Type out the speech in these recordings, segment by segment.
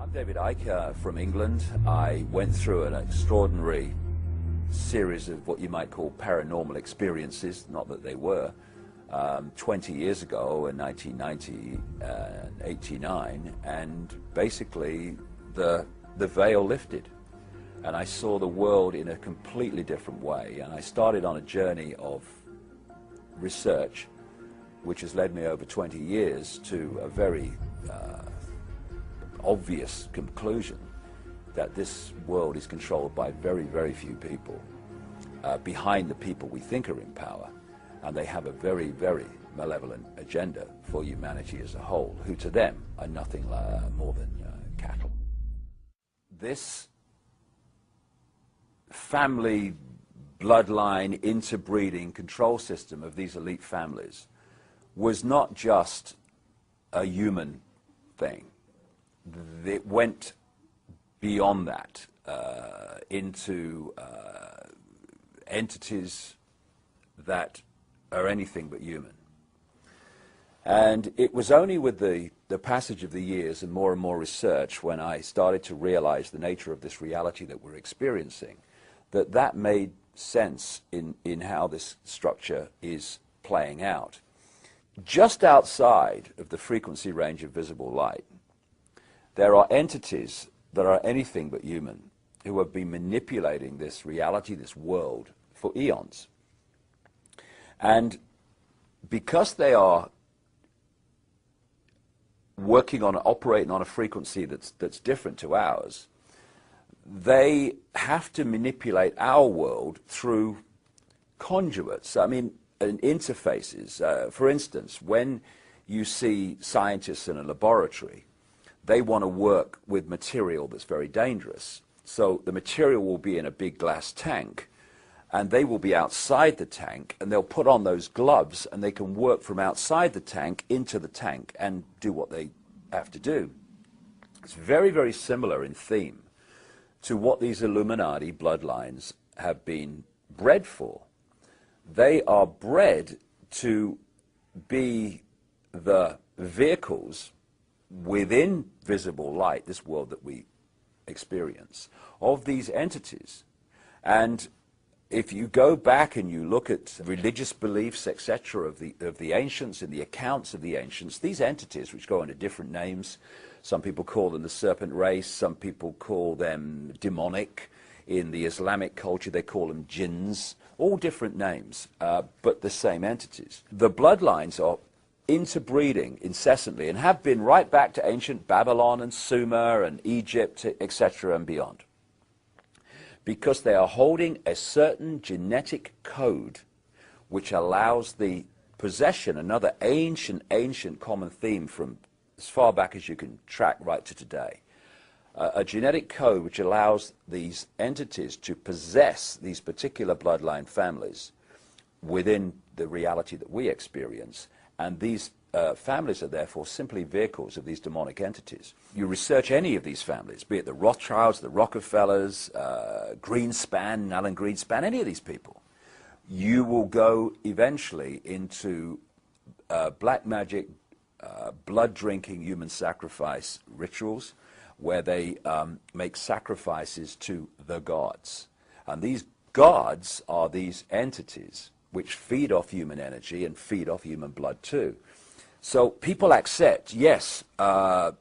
I'm David Icke from England. I went through an extraordinary series of what you might call paranormal experiences, not that they were, 20 years ago in 1990 and 89, and basically the veil lifted and I saw the world in a completely different way, and I started on a journey of research which has led me over 20 years to a very obvious conclusion that this world is controlled by very, very few people behind the people we think are in power, and they have a very, very malevolent agenda for humanity as a whole, who to them are nothing more than cattle. This family bloodline interbreeding control system of these elite families was not just a human thing. It went beyond that into entities that are anything but human. And it was only with the passage of the years and more research when I started to realize the nature of this reality that we're experiencing that made sense in how this structure is playing out. Just outside of the frequency range of visible light, there are entities that are anything but human who have been manipulating this reality, this world, for eons. And because they are working on, operating on a frequency that's different to ours, they have to manipulate our world through conduits, and interfaces. For instance, when you see scientists in a laboratory, they want to work with material that's very dangerous. So the material will be in a big glass tank, and they will be outside the tank, and they'll put on those gloves, and they can work from outside the tank into the tank and do what they have to do. It's very, very similar in theme to what these Illuminati bloodlines have been bred for. They are bred to be the vehicles within visible light, this world that we experience, of these entities. And if you go back and you look at religious beliefs, etc., of the ancients and the accounts of the ancients, these entities, which go under different names, some people call them the serpent race, some people call them demonic. In the Islamic culture, they call them jinns, all different names, but the same entities. The bloodlines are interbreeding incessantly and have been right back to ancient Babylon and Sumer and Egypt, etc., and beyond, because they are holding a certain genetic code which allows the possession, another ancient common theme from as far back as you can track right to today, a genetic code which allows these entities to possess these particular bloodline families within the reality that we experience, and these families are therefore simply vehicles of these demonic entities. You research any of these families, be it the Rothschilds, the Rockefellers, Greenspan, Alan Greenspan, any of these people, you will go eventually into black magic, blood-drinking human sacrifice rituals where they make sacrifices to the gods. And these gods are these entities which feed off human energy and feed off human blood too. So people accept, yes, long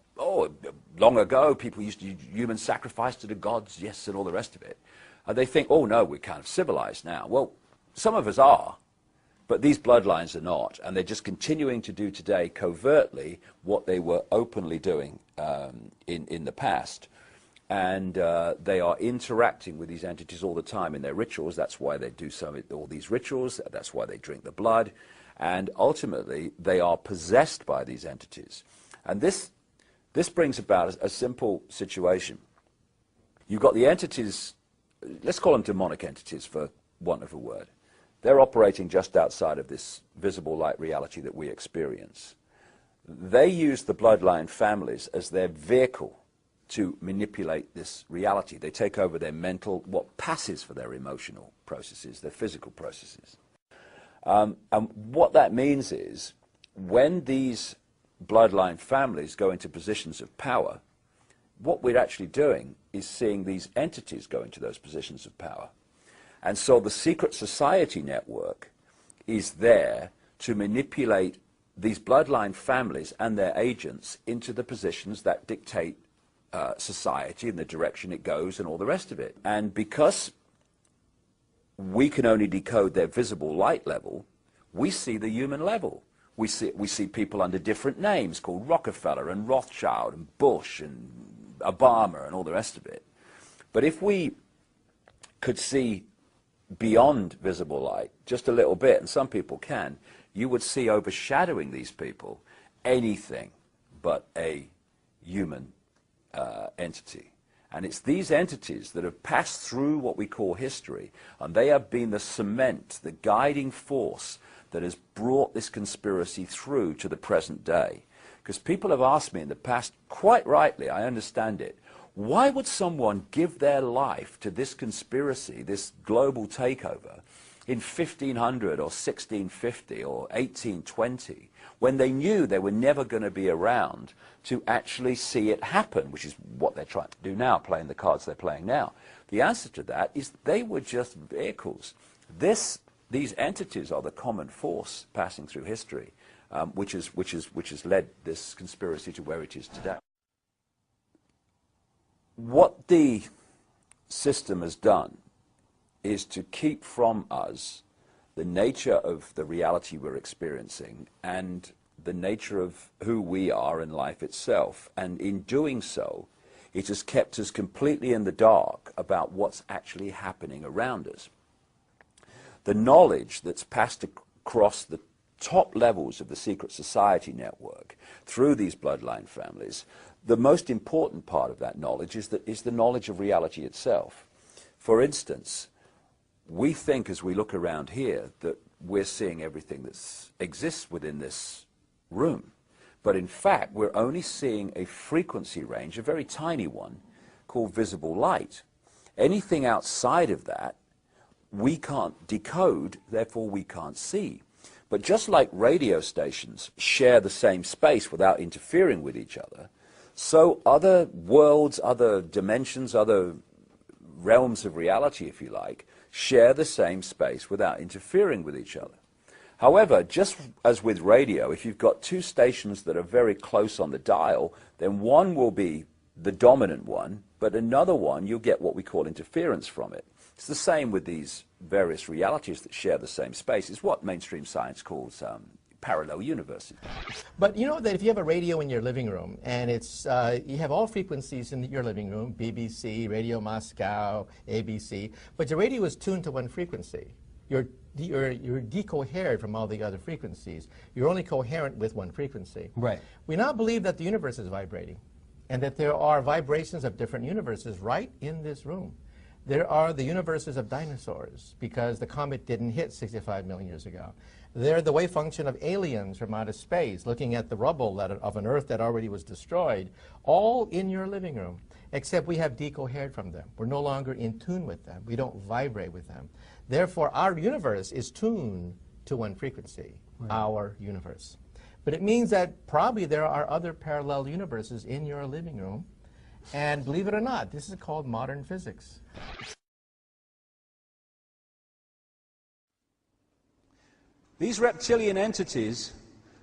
ago people used to use human sacrifice to the gods, yes, and all the rest of it. And they think, oh no, we're kind of civilized now. Well, some of us are, but these bloodlines are not, and they're just continuing to do today covertly what they were openly doing in the past. And they are interacting with these entities all the time in their rituals. That's why they do all these rituals. That's why they drink the blood. And ultimately, they are possessed by these entities. And this brings about a simple situation. You've got the entities, let's call them demonic entities for want of a word. They're operating just outside of this visible light reality that we experience. They use the bloodline families as their vehicle to manipulate this reality. They take over their mental, what passes for their emotional processes, their physical processes. And what that means is, when these bloodline families go into positions of power, what we're actually doing is seeing these entities go into those positions of power. And so the secret society network is there to manipulate these bloodline families and their agents into the positions that dictate society and the direction it goes and all the rest of it. And because we can only decode their visible light level, we see the human level. We see people under different names called Rockefeller and Rothschild and Bush and Obama and all the rest of it. But if we could see beyond visible light just a little bit, and some people can, you would see overshadowing these people anything but a human entity. And it's these entities that have passed through what we call history, and they have been the cement, the guiding force that has brought this conspiracy through to the present day. Because people have asked me in the past, quite rightly, I understand it, why would someone give their life to this conspiracy, this global takeover, in 1500 or 1650 or 1820, when they knew they were never going to be around to actually see it happen, which is what they're trying to do now, playing the cards they're playing now? The answer to that is they were just vehicles. These entities are the common force passing through history, which has led this conspiracy to where it is today. What the system has done is to keep from us the nature of the reality we're experiencing and the nature of who we are in life itself. And in doing so, it has kept us completely in the dark about what's actually happening around us. The knowledge that's passed across the top levels of the secret society network through these bloodline families, the most important part of that knowledge is the knowledge of reality itself. For instance, we think as we look around here that we're seeing everything that exists within this room. But in fact, we're only seeing a frequency range, a very tiny one, called visible light. Anything outside of that, we can't decode, therefore we can't see. But just like radio stations share the same space without interfering with each other, so other worlds, other dimensions, other realms of reality, if you like, share the same space without interfering with each other. However, just as with radio, if you've got two stations that are very close on the dial, then one will be the dominant one, but another one, you'll get what we call interference from it. It's the same with these various realities that share the same space. It's what mainstream science calls parallel universes. But you know that if you have a radio in your living room and it's you have all frequencies in your living room, BBC, Radio Moscow, ABC, but your radio is tuned to one frequency. You're decoherent from all the other frequencies. You're only coherent with one frequency. Right. We now believe that the universe is vibrating and that there are vibrations of different universes right in this room. There are the universes of dinosaurs because the comet didn't hit 65 million years ago. They're the wave function of aliens from outer space looking at the rubble of an Earth that already was destroyed, all in your living room, except we have decohered from them. We're no longer in tune with them. We don't vibrate with them. Therefore, our universe is tuned to one frequency, right. Our universe. But it means that probably there are other parallel universes in your living room. And believe it or not, this is called modern physics. These reptilian entities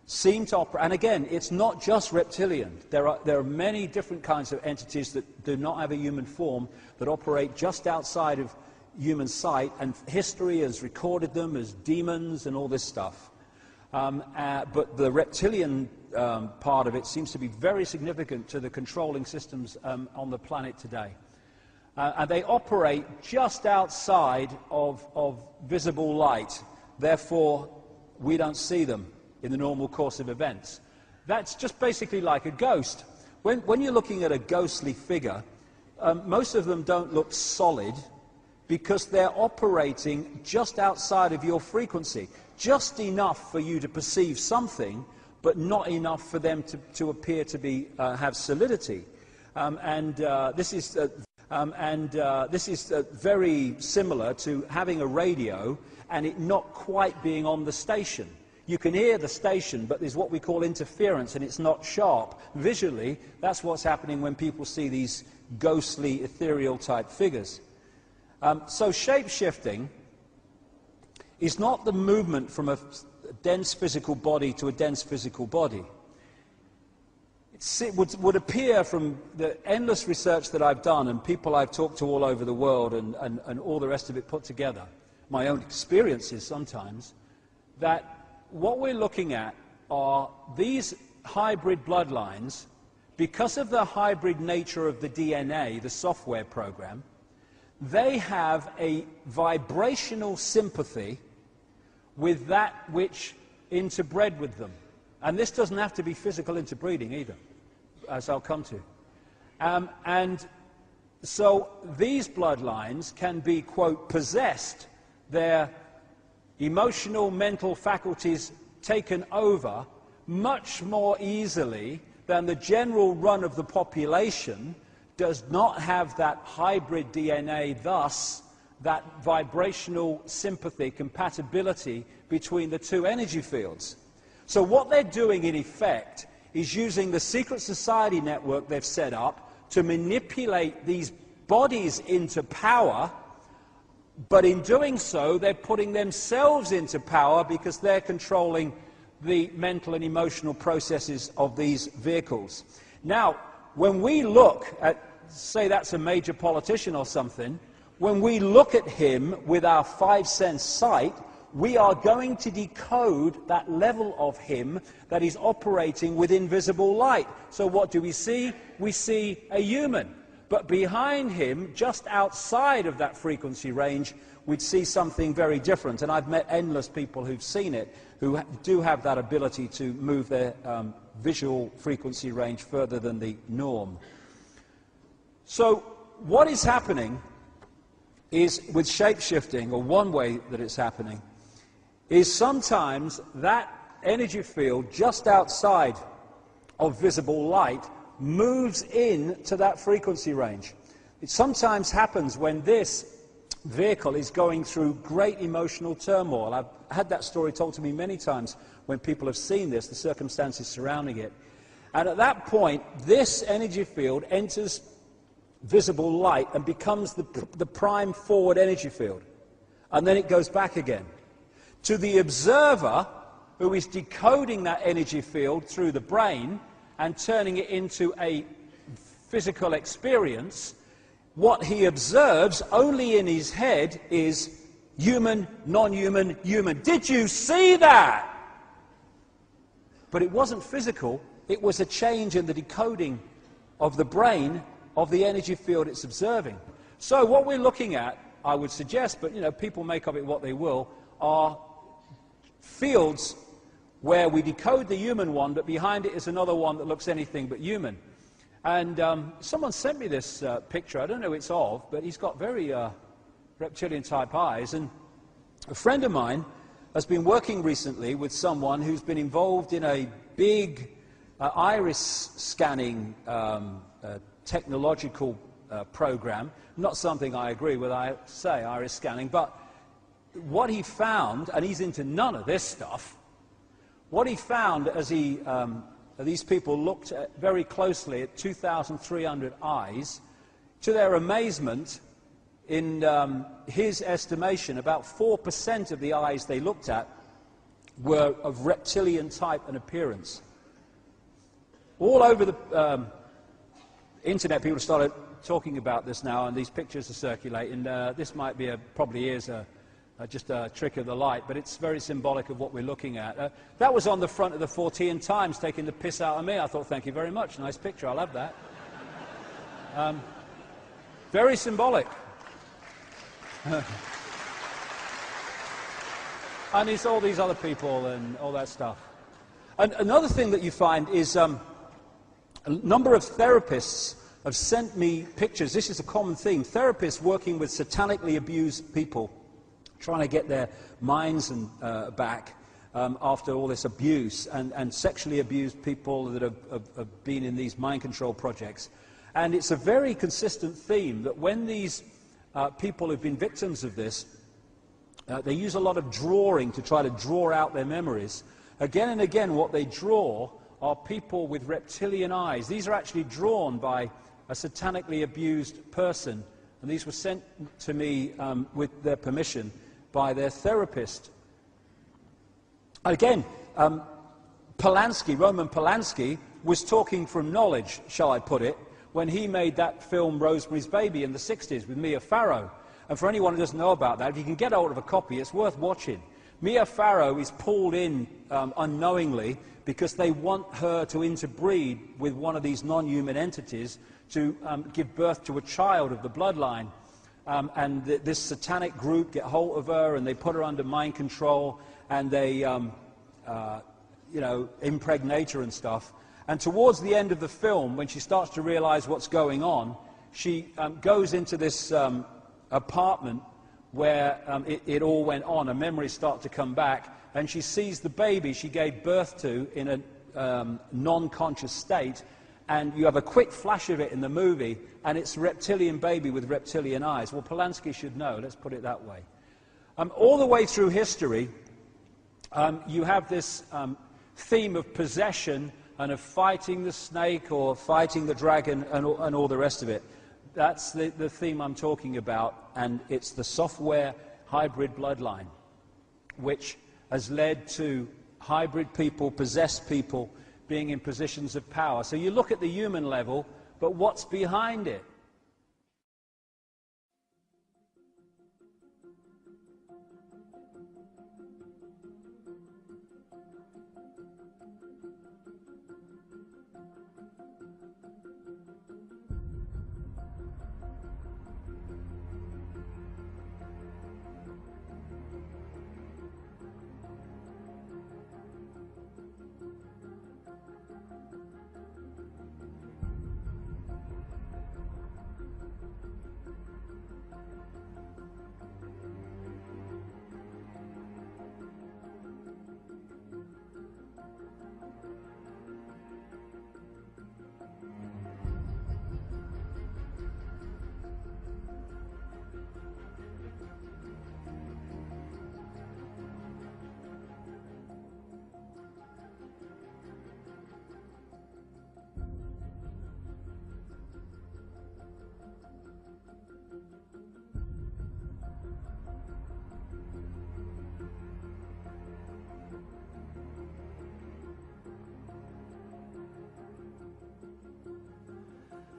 seem to operate, and again, it's not just reptilian. There are many different kinds of entities that do not have a human form that operate just outside of human sight, and history has recorded them as demons and all this stuff. But the reptilian part of it seems to be very significant to the controlling systems on the planet today. And they operate just outside of visible light. Therefore, we don't see them in the normal course of events. That's just basically like a ghost. When you're looking at a ghostly figure, most of them don't look solid because they're operating just outside of your frequency. Just enough for you to perceive something, but not enough for them to appear to be have solidity. This is very similar to having a radio and it not quite being on the station. You can hear the station, but there's what we call interference, and it's not sharp. Visually, that's what's happening when people see these ghostly, ethereal-type figures. So shape-shifting is not the movement from a dense physical body to a dense physical body. It would appear from the endless research that I've done and people I've talked to all over the world and all the rest of it put together, my own experiences sometimes, that what we're looking at are these hybrid bloodlines. Because of the hybrid nature of the DNA, the software program, they have a vibrational sympathy with that which interbred with them. And this doesn't have to be physical interbreeding either, as I'll come to. And so these bloodlines can be, quote, possessed, their emotional, mental faculties taken over much more easily than the general run of the population does not have that hybrid DNA, thus that vibrational sympathy, compatibility between the two energy fields. So what they're doing in effect is using the secret society network they've set up to manipulate these bodies into power, but in doing so they're putting themselves into power because they're controlling the mental and emotional processes of these vehicles. Now, when we look at, say that's a major politician or something, when we look at him with our five-sense sight, we are going to decode that level of him that is operating with invisible light. So what do we see? We see a human. But behind him, just outside of that frequency range, we'd see something very different. And I've met endless people who've seen it, who do have that ability to move their visual frequency range further than the norm. So what is happening is, with shape-shifting, or one way that it's happening, is sometimes that energy field just outside of visible light moves in to that frequency range. It sometimes happens when this vehicle is going through great emotional turmoil. I've had that story told to me many times when people have seen this, the circumstances surrounding it. And at that point, this energy field enters visible light and becomes the prime forward energy field. And then it goes back again. To the observer, who is decoding that energy field through the brain and turning it into a physical experience, what he observes only in his head is human, non-human, human. Did you see that? But it wasn't physical. It was a change in the decoding of the brain of the energy field it's observing. So what we're looking at, I would suggest, but you know, people make of it what they will, are fields where we decode the human one, but behind it is another one that looks anything but human. And someone sent me this picture. I don't know who it's of, but he's got very reptilian-type eyes. And a friend of mine has been working recently with someone who's been involved in a big iris scanning technological program. Not something I agree with, I say, iris scanning, but what he found, and he's into none of this stuff, what he found as he these people looked very closely at 2,300 eyes, to their amazement, in his estimation, about 4% of the eyes they looked at were of reptilian type and appearance. All over the internet, people started talking about this now, and these pictures are circulating. This might be probably is just a trick of the light, but it's very symbolic of what we're looking at. That was on the front of the Fortean Times, taking the piss out of me. I thought, thank you very much. Nice picture. I'll have that. Very symbolic. And it's all these other people and all that stuff. And another thing that you find is a number of therapists have sent me pictures. This is a common theme. Therapists working with satanically abused people, trying to get their minds back after all this abuse, and sexually abused people that have been in these mind control projects. And it's a very consistent theme that when these people who've been victims of this, they use a lot of drawing to try to draw out their memories. Again and again, what they draw are people with reptilian eyes. These are actually drawn by a satanically abused person, and these were sent to me with their permission by their therapist. Again, Roman Polanski, was talking from knowledge, shall I put it, when he made that film Rosemary's Baby in the 60s with Mia Farrow. And for anyone who doesn't know about that, if you can get hold of a copy, it's worth watching. Mia Farrow is pulled in unknowingly because they want her to interbreed with one of these non-human entities to give birth to a child of the bloodline. And this satanic group get hold of her and they put her under mind control and they, you know, impregnate her and stuff. And towards the end of the film, when she starts to realize what's going on, she goes into this apartment where it all went on, and memories start to come back, and she sees the baby she gave birth to in a non-conscious state, and you have a quick flash of it in the movie, and it's a reptilian baby with reptilian eyes. Well, Polanski should know, let's put it that way. All the way through history, you have this theme of possession and of fighting the snake or fighting the dragon and all the rest of it. That's the theme I'm talking about, and it's the software hybrid bloodline, which has led to hybrid people, possessed people, being in positions of power. So you look at the human level, but what's behind it?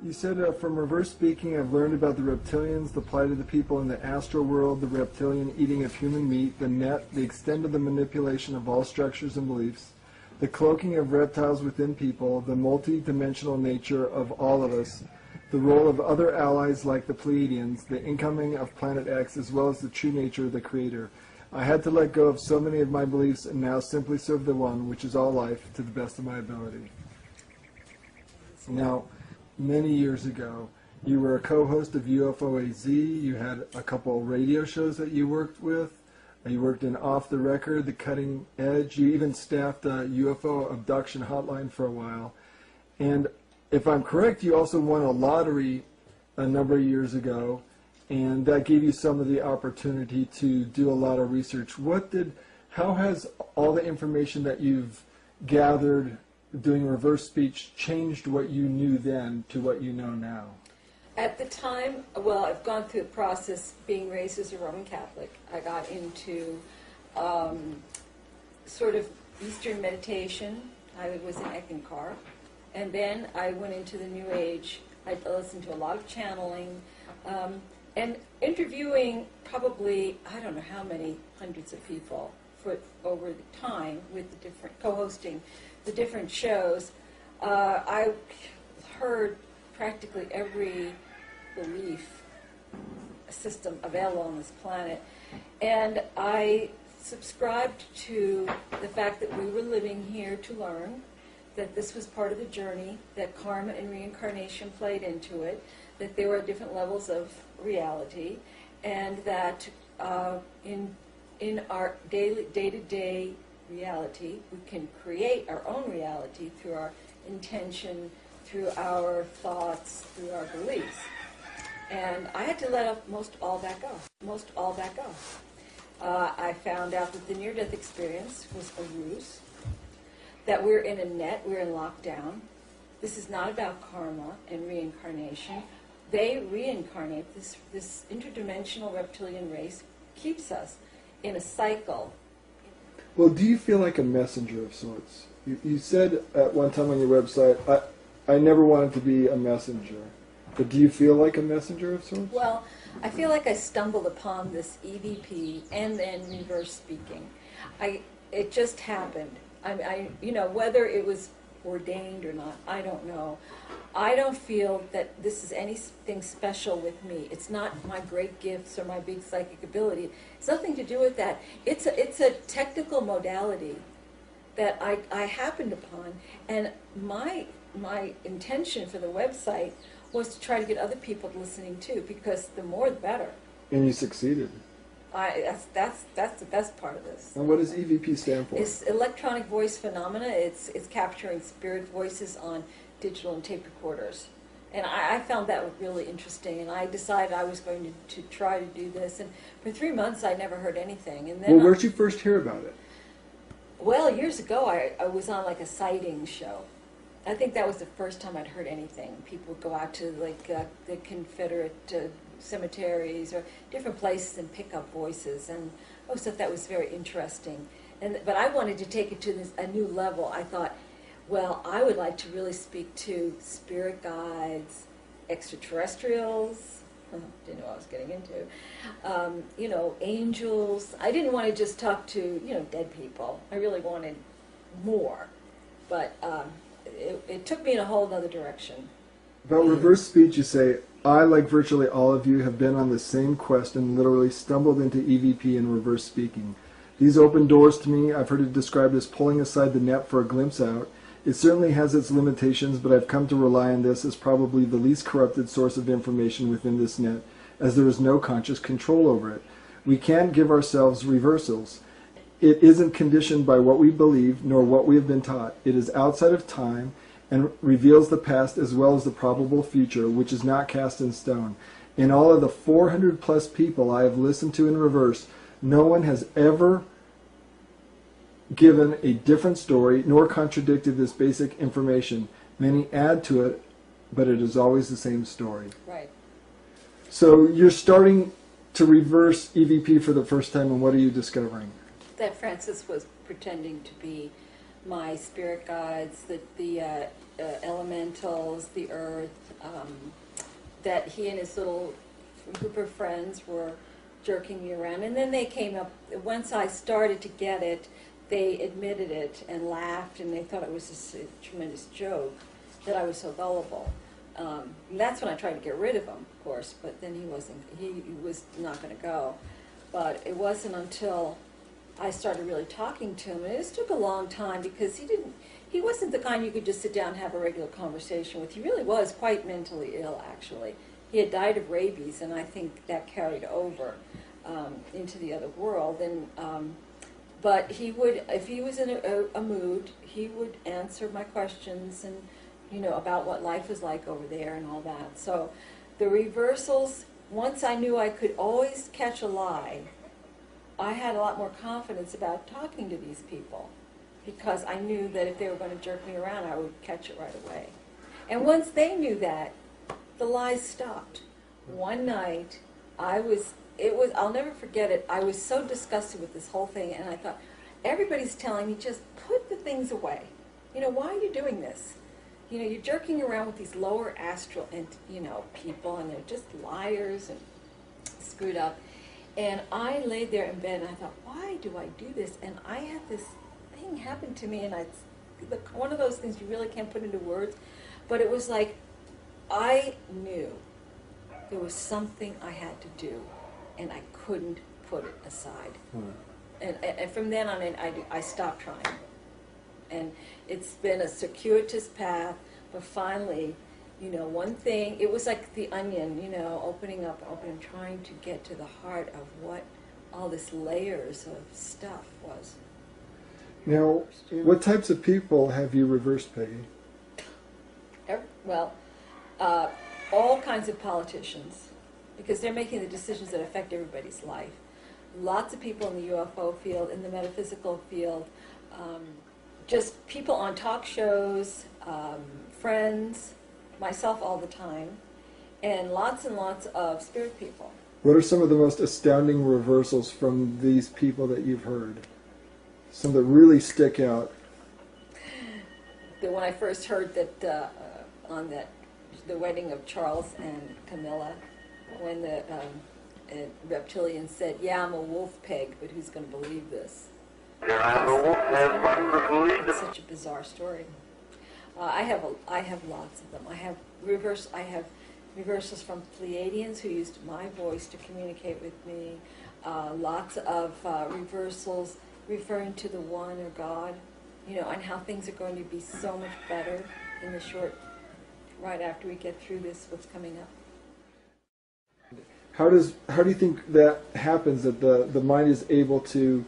You said from reverse speaking, I've learned about the reptilians, the plight of the people in the astral world, the reptilian eating of human meat, the net, the extent of the manipulation of all structures and beliefs, the cloaking of reptiles within people, the multi-dimensional nature of all of us, the role of other allies like the Pleiadians, the incoming of Planet X, as well as the true nature of the Creator. I had to let go of so many of my beliefs and now simply serve the One, which is all life, to the best of my ability. Now, many years ago, you were a co-host of UFO AZ. You had a couple radio shows that you worked with. You worked in Off the Record, The Cutting Edge. You even staffed a UFO abduction hotline for a while. And if I'm correct, you also won a lottery a number of years ago, and that gave you some of the opportunity to do a lot of research. How has all the information that you've gathered doing reverse speech changed what you knew then to what you know now? At the time, well, I've gone through the process being raised as a Roman Catholic. I got into sort of Eastern meditation. I was in Eckankar. And then I went into the New Age. I listened to a lot of channeling and interviewing probably, I don't know how many hundreds of people over the time with the different, co-hosting the different shows. I heard practically every belief system available on this planet, and I subscribed to the fact that we were living here to learn, that this was part of the journey, that karma and reincarnation played into it, that there were different levels of reality, and that in our day-to-day reality, we can create our own reality through our intention, through our thoughts, through our beliefs. And I had to let most all that go. I found out that the near-death experience was a ruse, that we're in a net, we're in lockdown. This is not about karma and reincarnation. They reincarnate. This interdimensional reptilian race keeps us in a cycle. Well, do you feel like a messenger of sorts? You said at one time on your website, I never wanted to be a messenger. But do you feel like a messenger of sorts? Well, I feel like I stumbled upon this EVP and then reverse speaking. It just happened. Whether it was ordained or not, I don't know. I don't feel that this is anything special with me. It's not my great gifts or my big psychic ability. It's nothing to do with that. It's a technical modality that I happened upon, and my intention for the website was to try to get other people listening too, because the more the better. And you succeeded. That's the best part of this. And what does EVP stand for? It's electronic voice phenomena. It's capturing spirit voices on digital and tape recorders. And I found that really interesting, and I decided I was going to try to do this. And for 3 months, I never heard anything. And then Well, where'd you first hear about it? Well, years ago, I was on like a sighting show. I think that was the first time I'd heard anything. People would go out to like the Confederate cemeteries or different places and pick up voices, and I always thought that was very interesting. But I wanted to take it to a new level. I thought, well, I would like to really speak to spirit guides, extraterrestrials. Didn't know what I was getting into. Angels. I didn't want to just talk to dead people. I really wanted more, but it took me in a whole other direction. About reverse speech, you say, I, like virtually all of you, have been on the same quest and literally stumbled into EVP and reverse speaking. These open doors to me, I've heard it described as pulling aside the net for a glimpse out. It certainly has its limitations, but I've come to rely on this as probably the least corrupted source of information within this net, as there is no conscious control over it. We can't give ourselves reversals. It isn't conditioned by what we believe, nor what we have been taught. It is outside of time and reveals the past as well as the probable future, which is not cast in stone. In all of the 400 plus people I have listened to in reverse, no one has ever given a different story nor contradicted this basic information. Many add to it, but it is always the same story. Right. So you're starting to reverse EVP for the first time, and what are you discovering? That Francis was pretending to be my spirit guides, the elementals, the earth, that he and his little group of friends were jerking me around. And then they came up, once I started to get it, they admitted it and laughed, and they thought it was just a tremendous joke that I was so gullible. And that's when I tried to get rid of him, of course, but then he was not going to go. But it wasn't until I started really talking to him, and it just took a long time, because he wasn't the kind you could just sit down and have a regular conversation with. He really was quite mentally ill, actually. He had died of rabies, and I think that carried over into the other world. And but he would, if he was in a mood, he would answer my questions and about what life was like over there and all that. So the reversals, once I knew I could always catch a lie, I had a lot more confidence about talking to these people, because I knew that if they were going to jerk me around, I would catch it right away. And once they knew that, the lies stopped. One night, I'll never forget it, I was so disgusted with this whole thing, and I thought, everybody's telling me, just put the things away. Why are you doing this? You're jerking around with these lower astral and people, and they're just liars and screwed up. And I laid there in bed, and I thought, why do I do this? And I had this thing happen to me, and one of those things you really can't put into words, but it was like I knew there was something I had to do, and I couldn't put it aside. And from then on, I stopped trying. And it's been a circuitous path, but finally, one thing, it was like the onion, opening, trying to get to the heart of what all this layers of stuff was. Now, what types of people have you reversed, Peggy? All kinds of politicians, because they're making the decisions that affect everybody's life. Lots of people in the UFO field, in the metaphysical field, just people on talk shows, friends, myself all the time, and lots of spirit people. What are some of the most astounding reversals from these people that you've heard? Some that really stick out. When I first heard that on the wedding of Charles and Camilla, when the Reptilian said, "Yeah, I'm a wolf pig, but who's going to believe this?" It's such a bizarre story. I have lots of them. I have reversals from Pleiadians who used my voice to communicate with me. Lots of reversals referring to the One or God, and how things are going to be so much better in the right after we get through this, what's coming up. How do you think that happens, that the mind is able to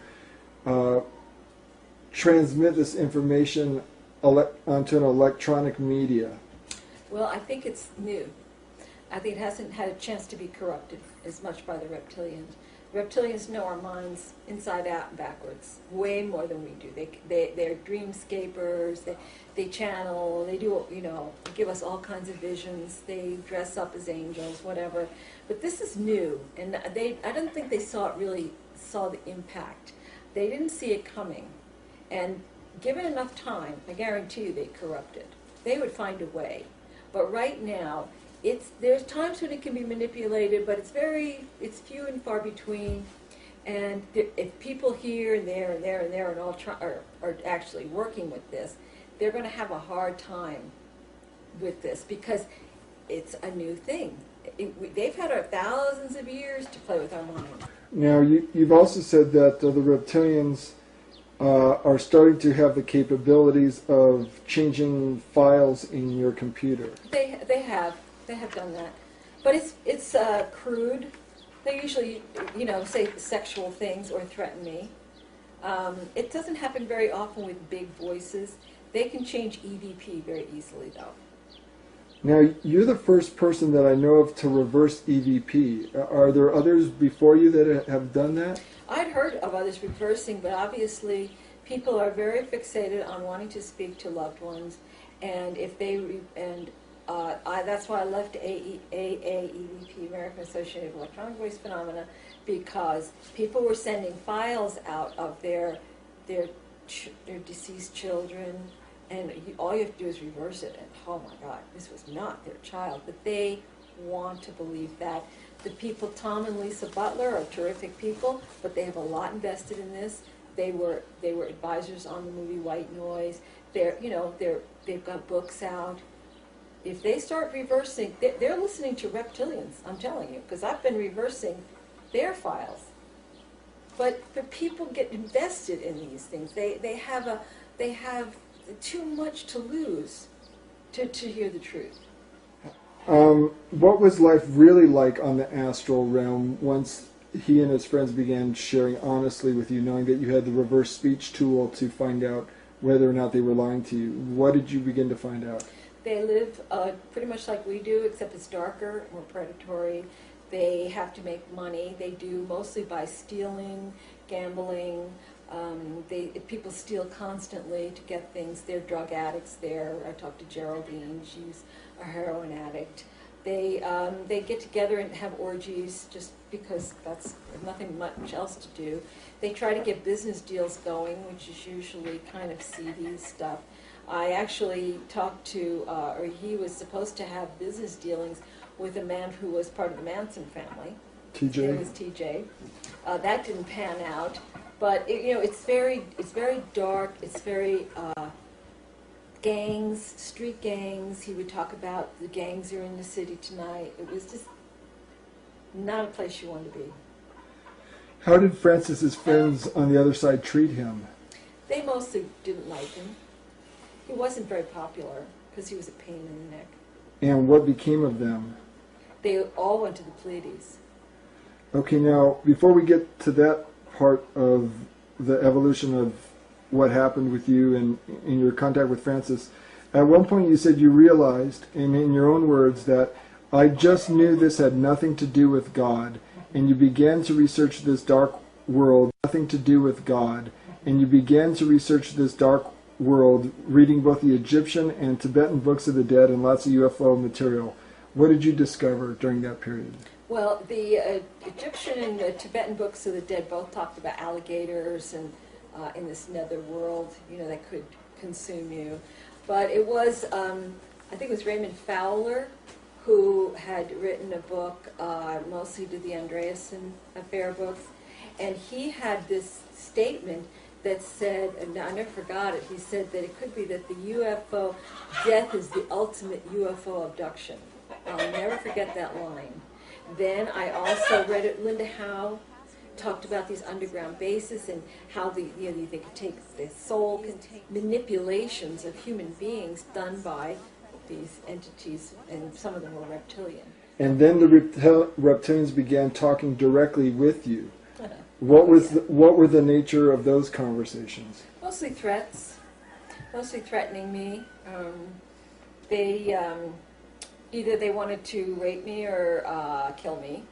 transmit this information onto an electronic media? Well, I think it's new. I think it hasn't had a chance to be corrupted as much by the Reptilians. Reptilians know our minds inside out and backwards, way more than we do. They're dreamscapers, they channel, they do, give us all kinds of visions, they dress up as angels, whatever. But this is new, and I don't think they saw the impact. They didn't see it coming. And given enough time, I guarantee you they'd corrupt it. They would find a way. But right now, there's times when it can be manipulated, but it's few and far between. And if people here and there and there and there and all are actually working with this, they're going to have a hard time with this because it's a new thing. They've had thousands of years to play with our mind. Now, you've also said that the Reptilians are starting to have the capabilities of changing files in your computer. They have done that, but it's crude. They usually, say sexual things or threaten me. It doesn't happen very often with big voices. They can change EVP very easily, though. Now, you're the first person that I know of to reverse EVP. Are there others before you that have done that? I'd heard of others reversing, but obviously people are very fixated on wanting to speak to loved ones, and that's why I left AAEVP, American Association of Electronic Voice Phenomena, because people were sending files out of their deceased children, and all you have to do is reverse it, and oh my God, this was not their child, but they want to believe that. The people, Tom and Lisa Butler, are terrific people, but they have a lot invested in this. They were advisors on the movie White Noise. They've got books out. If they start reversing, they're listening to Reptilians, I'm telling you, because I've been reversing their files. But people get invested in these things. They have too much to lose to hear the truth. What was life really like on the astral realm once he and his friends began sharing honestly with you, knowing that you had the reverse speech tool to find out whether or not they were lying to you? What did you begin to find out? They live pretty much like we do, except it's darker, more predatory. They have to make money. They do mostly by stealing, gambling. People steal constantly to get things. They're drug addicts there. I talked to Geraldine. She's a heroin addict. They get together and have orgies just because there's nothing much else to do. They try to get business deals going, which is usually kind of seedy stuff. I actually talked to, or he was supposed to have business dealings with a man who was part of the Manson family. TJ? It was TJ. That didn't pan out. But it's very dark. It's very gangs, street gangs. He would talk about the gangs are in the city tonight. It was just not a place you wanted to be. How did Francis's friends on the other side treat him? They mostly didn't like him. He wasn't very popular because he was a pain in the neck. And what became of them? They all went to the Pleiades. Okay, now, before we get to that part of the evolution of what happened with you and in your contact with Francis, at one point you said you realized, and in your own words, that I just knew this had nothing to do with God, and you began to research this dark world, nothing to do with God, and you began to research this dark world, reading both the Egyptian and Tibetan books of the dead and lots of UFO material. What did you discover during that period? Well, the Egyptian and the Tibetan books of the dead both talked about alligators and in this nether world, that could consume you. But it was, I think it was Raymond Fowler who had written a book, mostly to the Andreasen Affair books, and he had this statement that said, and I never forgot it, he said that it could be that the UFO death is the ultimate UFO abduction. I'll never forget that line. Then I also read it, Linda Howe talked about these underground bases and how they could take the soul manipulations of human beings done by these entities, and some of them were reptilian. And then the reptilians began talking directly with you. What were the nature of those conversations? Mostly threats, mostly threatening me. They either they wanted to rape me or kill me.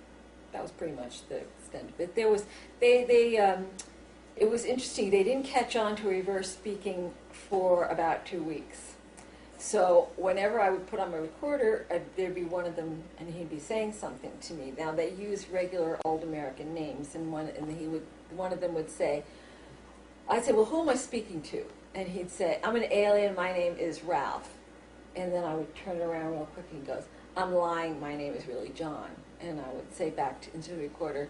That was pretty much the extent of it. There was it was interesting. They didn't catch on to reverse speaking for about 2 weeks. So whenever I would put on my recorder, there'd be one of them, and he'd be saying something to me. Now they use regular old American names, and one of them would say, I'd say, well, who am I speaking to? And he'd say, I'm an alien, my name is Ralph. And then I would turn it around real quick, and he goes, I'm lying, my name is really John. And I would say back into the recorder,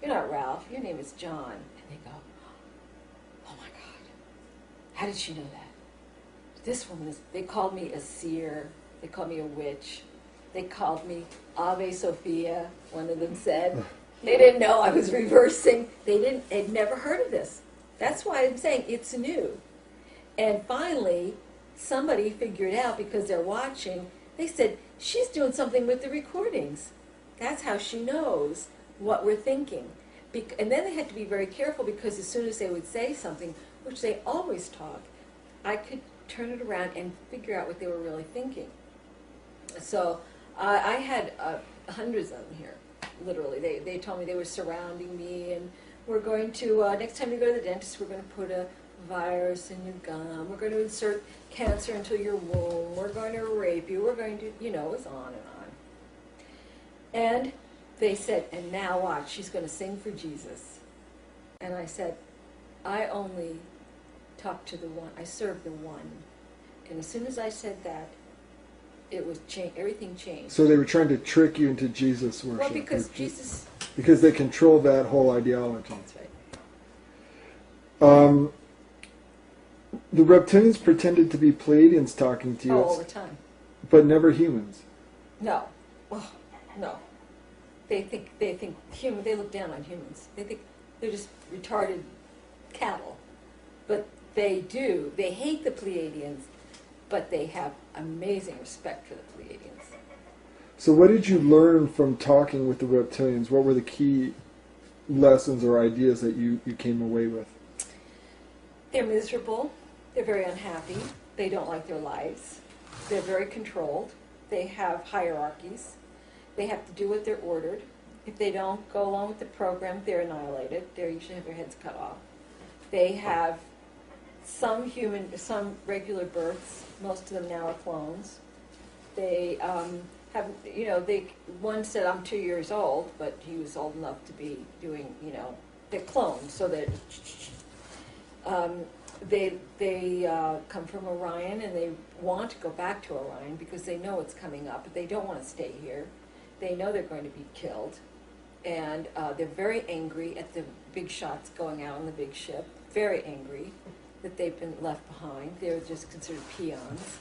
you're not Ralph, your name is John. And they go, oh my God, how did she know that? This woman they called me a seer, they called me a witch, they called me Ave Sophia, one of them said. They didn't know I was reversing. They'd never heard of this. That's why I'm saying it's new. And finally, somebody figured out, because they're watching, they said, she's doing something with the recordings. That's how she knows what we're thinking. And then they had to be very careful, because as soon as they would say something, which they always talk, I could turn it around and figure out what they were really thinking. So I had hundreds of them here, literally. They told me they were surrounding me, and we're going to, next time you go to the dentist, we're going to put a virus in your gum, we're going to insert cancer into your womb, we're going to rape you, we're going to, it was on and on. And they said, and now watch, she's going to sing for Jesus. And I said, I only talk to the one, I serve the one. And as soon as I said that, it was everything changed. So they were trying to trick you into Jesus worship. Well, because Jesus... Because they control that whole ideology. That's right. The reptilians pretended to be Pleiadians talking to you. All the time. But never humans. No. Oh, no. They think human. They look down on humans. They think they're just retarded cattle. But they do. They hate the Pleiadians, but they have amazing respect for the Pleiadians. So what did you learn from talking with the reptilians? What were the key lessons or ideas that you came away with? They're miserable. They're very unhappy. They don't like their lives. They're very controlled. They have hierarchies. They have to do what they're ordered. If they don't go along with the program, they're annihilated. They usually have their heads cut off. They have some regular births. Most of them now are clones. They have, one said, I'm 2 years old, but he was old enough to be doing, they're clones, so that they come from Orion, and they want to go back to Orion because they know it's coming up, but they don't want to stay here. They know they're going to be killed, and they're very angry at the big shots going out on the big ship, very angry that they've been left behind. They're just considered peons.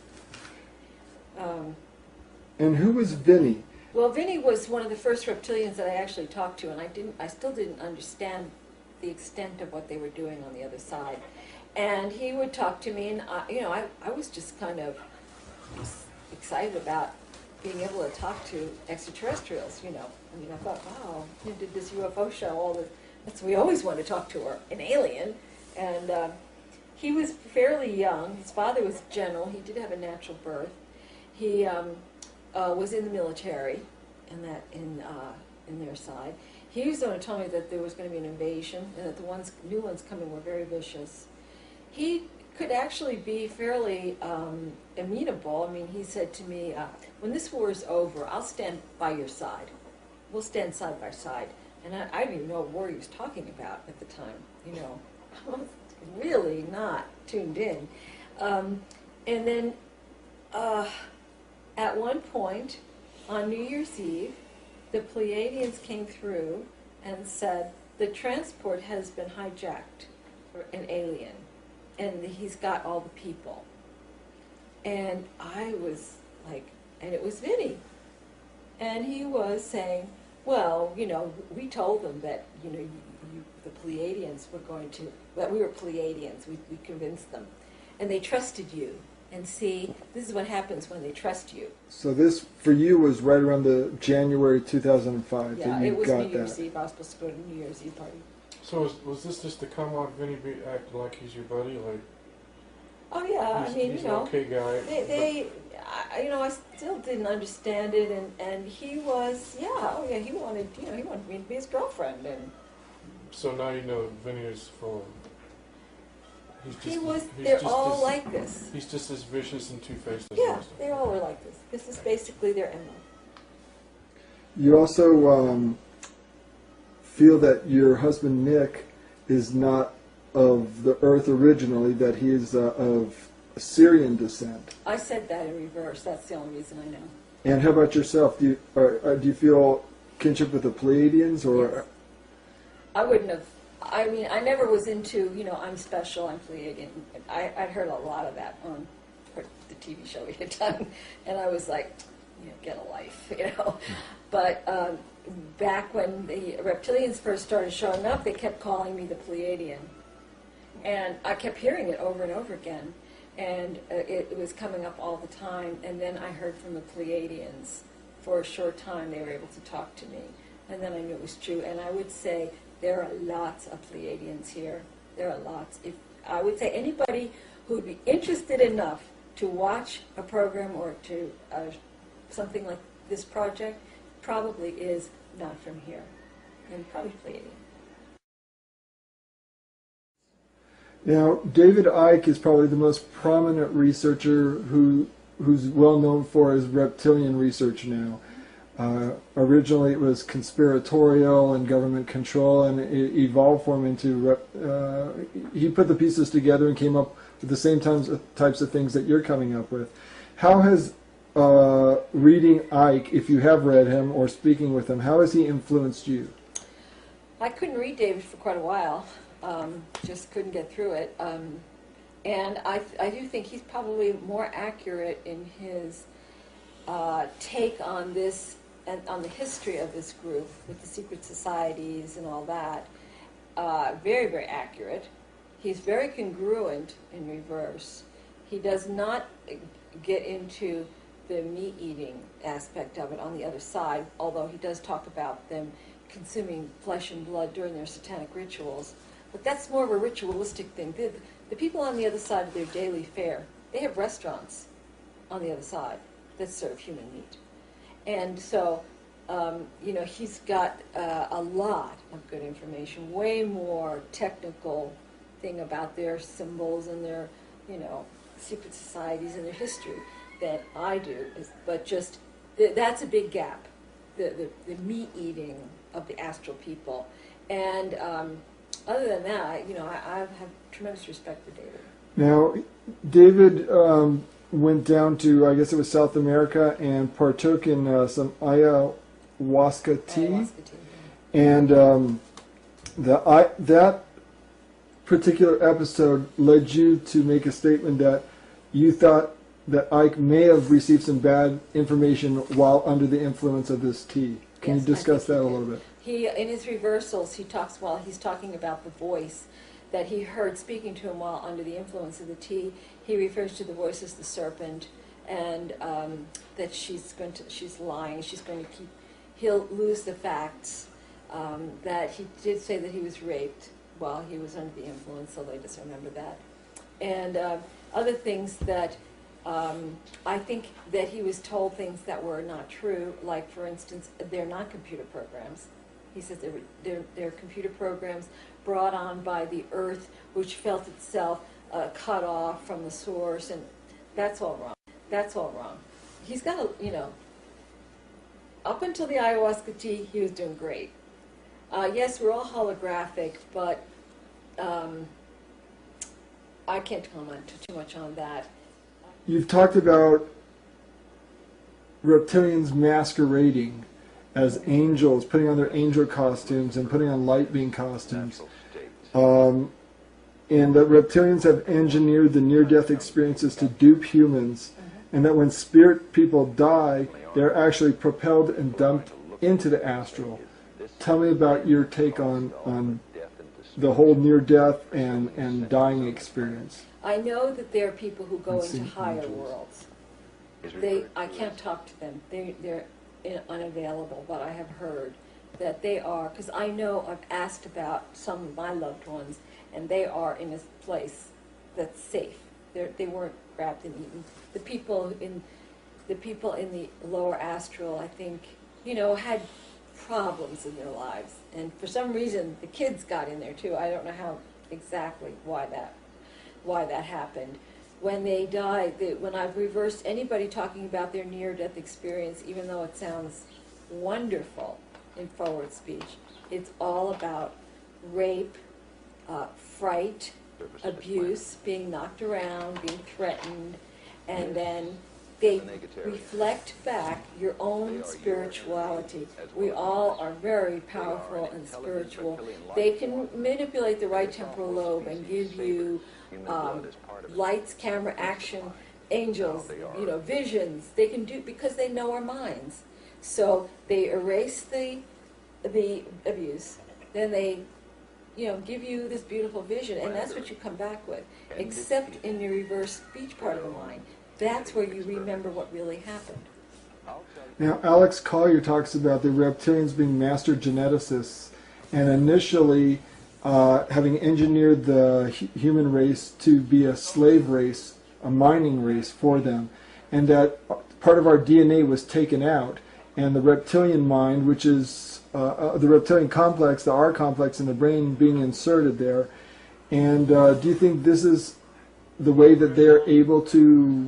And who was Vinny? Well, Vinny was one of the first reptilians that I actually talked to, and I still didn't understand the extent of what they were doing on the other side. And he would talk to me, and I was just kind of excited about being able to talk to extraterrestrials. I thought, wow, you did this UFO show. We always want to talk to an alien. And he was fairly young. His father was a general. He did have a natural birth. He was in the military, in their side. He was the one who told me that there was going to be an invasion, and that the new ones coming were very vicious. He could actually be fairly amenable. I mean, he said to me, when this war is over, I'll stand by your side. We'll stand side by side. And I didn't even know what war he was talking about at the time. You know, I was really not tuned in. And then at one point, on New Year's Eve, the Pleiadians came through and said, the transport has been hijacked for an alien, and he's got all the people. And I was like, and it was Vinny. And he was saying, well, you know, we told them that, you know, the Pleiadians were going to, that we were Pleiadians. We convinced them. And they trusted you. And see, this is what happens when they trust you. So this, for you, was right around the January 2005 Yeah, that you it was got New Year's that. Eve. I was supposed to go to the New Year's Eve party. So was this just to come off Vinny act like he's your buddy? Like, Oh yeah, I mean, he's you know, an okay guy. you know, I still didn't understand it, and he was, yeah, oh yeah, he wanted me to be his girlfriend, and So now you know Vinny is full. they're all like this. He's just as vicious and two-faced as Yeah, most of they them. all were like this. This is basically their MO. You also feel that your husband Nick is not of the earth originally, that he is of Assyrian descent. I said that in reverse. That's the only reason I know. And how about yourself? Do you feel kinship with the Pleiadians, or? Yes. I wouldn't have. I mean, I never was into, you know, I'm special, I'm Pleiadian. I'd heard a lot of that on the TV show we had done, and I was like, you know, get a life, you know. But back when the Reptilians first started showing up, they kept calling me the Pleiadian. And I kept hearing it over and over again. And it was coming up all the time. And then I heard from the Pleiadians. For a short time, they were able to talk to me. And then I knew it was true. And I would say there are lots of Pleiadians here. There are lots. I would say anybody who would be interested enough to watch a program or to something like this project probably is not from here. And probably Pleiadian. Now, David Icke is probably the most prominent researcher who's well known for his reptilian research now. Originally it was conspiratorial and government control, and it evolved for him into, he put the pieces together and came up with the same types of things that you're coming up with. How has reading Icke, if you have read him or speaking with him, how has he influenced you? I couldn't read David for quite a while. Just couldn't get through it. And I do think he's probably more accurate in his take on this and on the history of this group with the secret societies and all that. Very, very accurate. He's very congruent in reverse. He does not get into the meat-eating aspect of it on the other side, although he does talk about them consuming flesh and blood during their satanic rituals. But that's more of a ritualistic thing. The people on the other side of their daily fare, they have restaurants on the other side that serve human meat. And so, you know, he's got a lot of good information, way more technical thing about their symbols and their, you know, secret societies and their history than I do. But just, that's a big gap, the meat-eating of the astral people. And other than that, you know, I have tremendous respect for David. Now, David went down to, I guess it was South America, and partook in some ayahuasca tea. And that particular episode led you to make a statement that you thought that Icke may have received some bad information while under the influence of this tea. Can you discuss that a little bit? He, in his reversals, he talks while he's talking about the voice that he heard speaking to him while under the influence of the tea. He refers to the voice as the serpent, and that she's lying. She's going to he'll lose the facts. That he did say that he was raped while he was under the influence, so they just remember that. And other things that I think that he was told things that were not true, like, for instance, they're not computer programs. He says they're computer programs brought on by the Earth, which felt itself cut off from the source, and that's all wrong. That's all wrong. He's got to, up until the ayahuasca tea, he was doing great. Yes, we're all holographic, but I can't comment too much on that. You've talked about reptilians masquerading as angels, putting on their angel costumes and putting on light being costumes. And that reptilians have engineered the near-death experiences to dupe humans, and that when spirit people die, they're actually propelled and dumped into the astral. Tell me about your take on the whole near-death and dying experience. I know that there are people who go into higher worlds. I can't talk to them. They're unavailable, but I have heard that they are, because I know I've asked about some of my loved ones, and they are in a place that's safe. They weren't grabbed and eaten. The people in the lower astral, I think, had problems in their lives, and for some reason the kids got in there too. I don't know how exactly why that happened. When they die, when I've reversed anybody talking about their near-death experience, even though it sounds wonderful in forward speech, it's all about rape, fright, abuse, being knocked around, being threatened, and then they reflect back your own spirituality. We all are very powerful and spiritual. They can manipulate the right temporal lobe and give you lights, camera, action, angels, visions. They can do, because they know our minds. So they erase the abuse, then they give you this beautiful vision, and that's what you come back with, except in your reverse speech part of the mind. That's where you remember what really happened. Now, Alex Collier talks about the reptilians being master geneticists, and initially having engineered the human race to be a slave race, a mining race for them, and that part of our DNA was taken out, and the reptilian mind, which is the reptilian complex, the R complex in the brain, being inserted there. And do you think this is the way that they're able to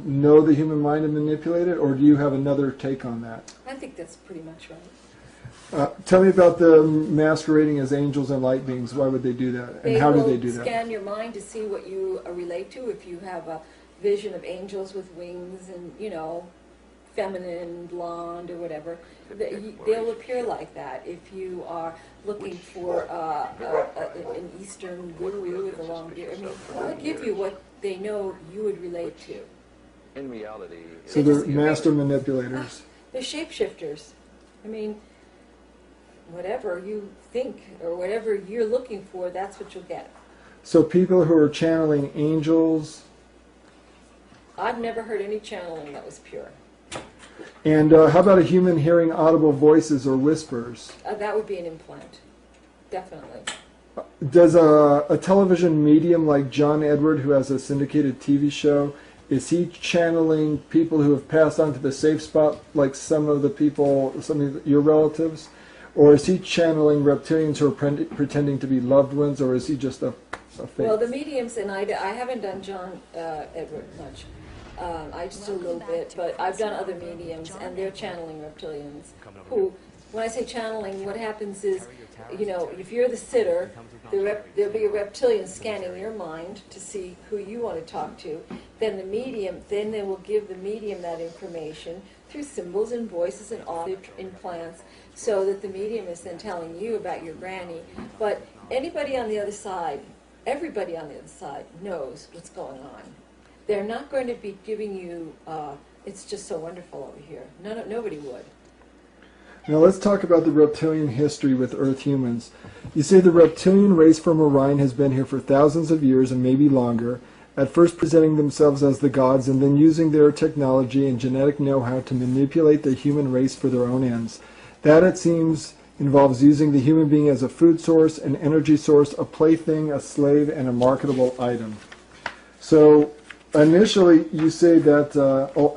know the human mind and manipulate it, or do you have another take on that? I think that's pretty much right. Tell me about the masquerading as angels and light beings. Why would they do that, and how do they do that? They will scan your mind to see what you relate to. If you have a vision of angels with wings and, feminine, blonde, or whatever, they'll appear like that. If you are looking for an Eastern guru with a long beard, they'll give you what they know you would relate to. In reality, so they're master manipulators. They're shapeshifters. Whatever you think or whatever you're looking for, that's what you'll get. So people who are channeling angels. I've never heard any channeling that was pure. And how about a human hearing audible voices or whispers? That would be an implant, definitely. Does a television medium like John Edward, who has a syndicated TV show, is he channeling people who have passed on to the safe spot, like some of your relatives? Or is he channeling reptilians who are pretending to be loved ones, or is he just a fake? Well, the mediums, and I haven't done John Edward much. I just do a little bit, but I've done other mediums, and they're channeling reptilians. Who, when I say channeling, what happens is, if you're the sitter, there'll be a reptilian scanning your mind to see who you want to talk to. Then they will give the medium that information through symbols and voices and audio implants, so that the medium is then telling you about your granny. But anybody on the other side, everybody on the other side knows what's going on. They're not going to be giving you, it's just so wonderful over here. Nobody would. Now let's talk about the reptilian history with Earth humans. You say the reptilian race from Orion has been here for thousands of years and maybe longer, at first presenting themselves as the gods and then using their technology and genetic know-how to manipulate the human race for their own ends. That, it seems, involves using the human being as a food source, an energy source, a plaything, a slave, and a marketable item. So initially you say that,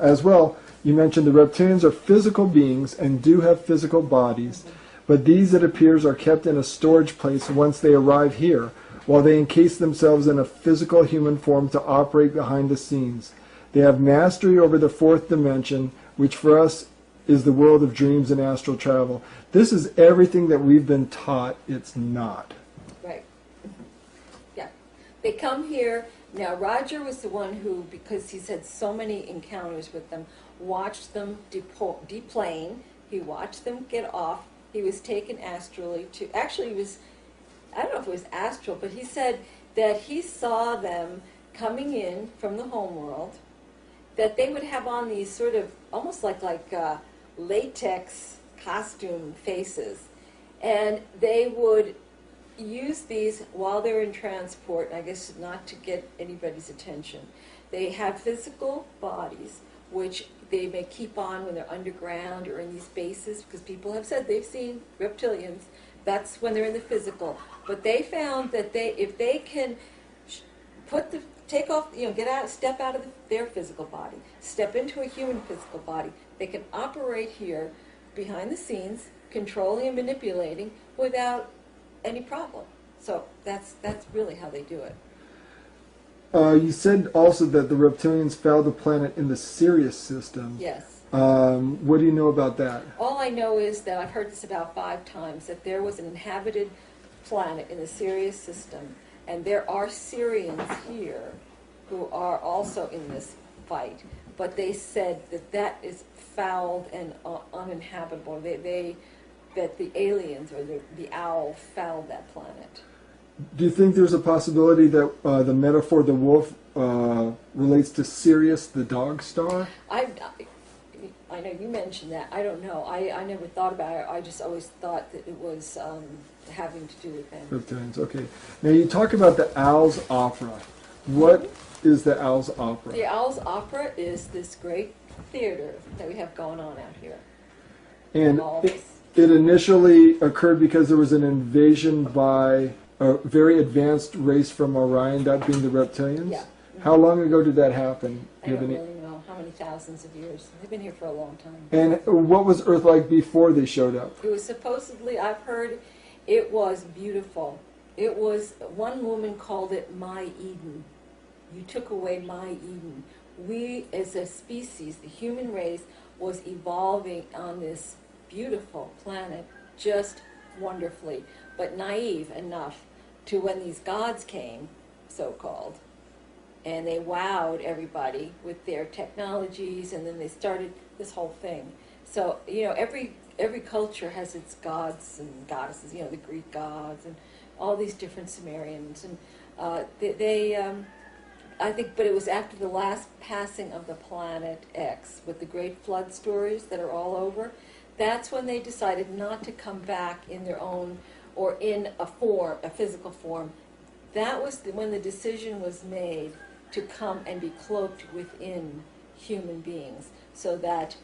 as well, you mentioned the reptilians are physical beings and do have physical bodies, but these, it appears, are kept in a storage place once they arrive here. while they encase themselves in a physical human form to operate behind the scenes. They have mastery over the fourth dimension, which for us is the world of dreams and astral travel. This is everything that we've been taught it's not. Right. Yeah. They come here. Now, Roger was the one who, because he's had so many encounters with them, watched them deplane. He watched them get off. He was taken astrally to, actually he was, I don't know if it was astral, but he said that he saw them coming in from the homeworld, that they would have on these sort of, almost like latex costume faces. And they would use these while they're in transport, I guess not to get anybody's attention. They have physical bodies, which they may keep on when they're underground or in these bases, because people have said they've seen reptilians. That's when they're in the physical. But they found that if they can take off, get out, step out of their physical body, step into a human physical body, they can operate here behind the scenes, controlling and manipulating without any problem. So that's really how they do it. You said also that the reptilians found the planet in the Sirius system. Yes. What do you know about that? All I know is that I've heard this about 5 times, that there was an inhabited planet in the Sirius system, and there are Syrians here who are also in this fight. But they said that is fouled and uninhabitable. That the aliens or the owl fouled that planet. Do you think there's a possibility that the metaphor, the wolf, relates to Sirius, the dog star? I know you mentioned that. I don't know. I never thought about it. I just always thought that it was having to do with them. Reptilians, okay. Now you talk about the Owl's Opera. What is the Owl's Opera? The Owl's Opera is this great theater that we have going on out here. And it initially occurred because there was an invasion by a very advanced race from Orion, that being the Reptilians? Yeah. How long ago did that happen? I don't really know how many thousands of years. They've been here for a long time. And what was Earth like before they showed up? It was supposedly, I've heard, it was beautiful. It was, one woman called it my Eden. You took away my Eden. We, as a species, the human race, was evolving on this beautiful planet just wonderfully, but naive enough to when these gods came, so-called, and they wowed everybody with their technologies, and then they started this whole thing. So, every culture has its gods and goddesses, the Greek gods and all these different Sumerians, and I think, but it was after the last passing of the planet X with the great flood stories that are all over, that's when they decided not to come back in their own, or in a physical form. That was when the decision was made to come and be cloaked within human beings, so that,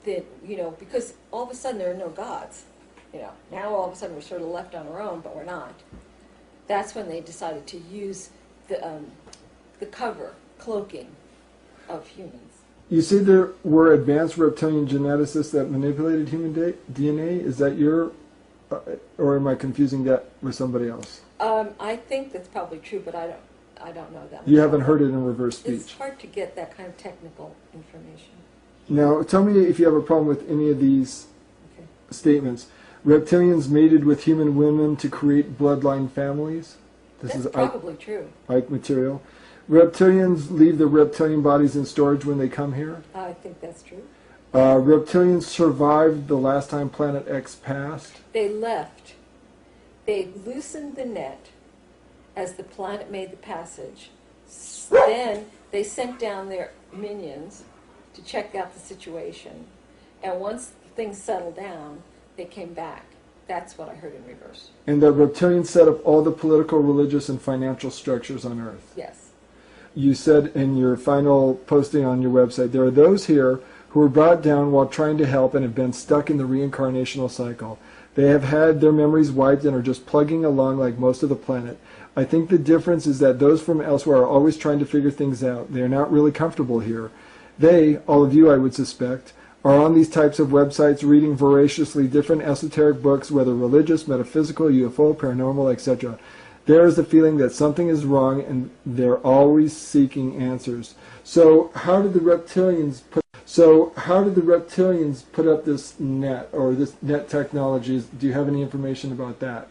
because all of a sudden there are no gods. Now all of a sudden we're sort of left on our own, but we're not. That's when they decided to use the cloaking of humans. You say there were advanced reptilian geneticists that manipulated human DNA. Is that or am I confusing that with somebody else? I think that's probably true, but I don't know that. You haven't heard it in reverse speech. It's hard to get that kind of technical information. Now, tell me if you have a problem with any of these statements. Reptilians mated with human women to create bloodline families. That's probably true. Ike material. Reptilians leave the reptilian bodies in storage when they come here. I think that's true. Reptilians survived the last time Planet X passed. They left. They loosened the net as the planet made the passage. Then they sent down their minions to check out the situation. And once things settled down, they came back. That's what I heard in reverse. And the reptilians set up all the political, religious, and financial structures on Earth. Yes. You said in your final posting on your website, there are those here who were brought down while trying to help and have been stuck in the reincarnational cycle. They have had their memories wiped and are just plugging along like most of the planet. I think the difference is that those from elsewhere are always trying to figure things out. They are not really comfortable here. They, all of you I would suspect, are on these types of websites reading voraciously different esoteric books, whether religious, metaphysical, UFO, paranormal, etc. There is a feeling that something is wrong, and they're always seeking answers. So how did the reptilians put up this net, or this net technologies? Do you have any information about that?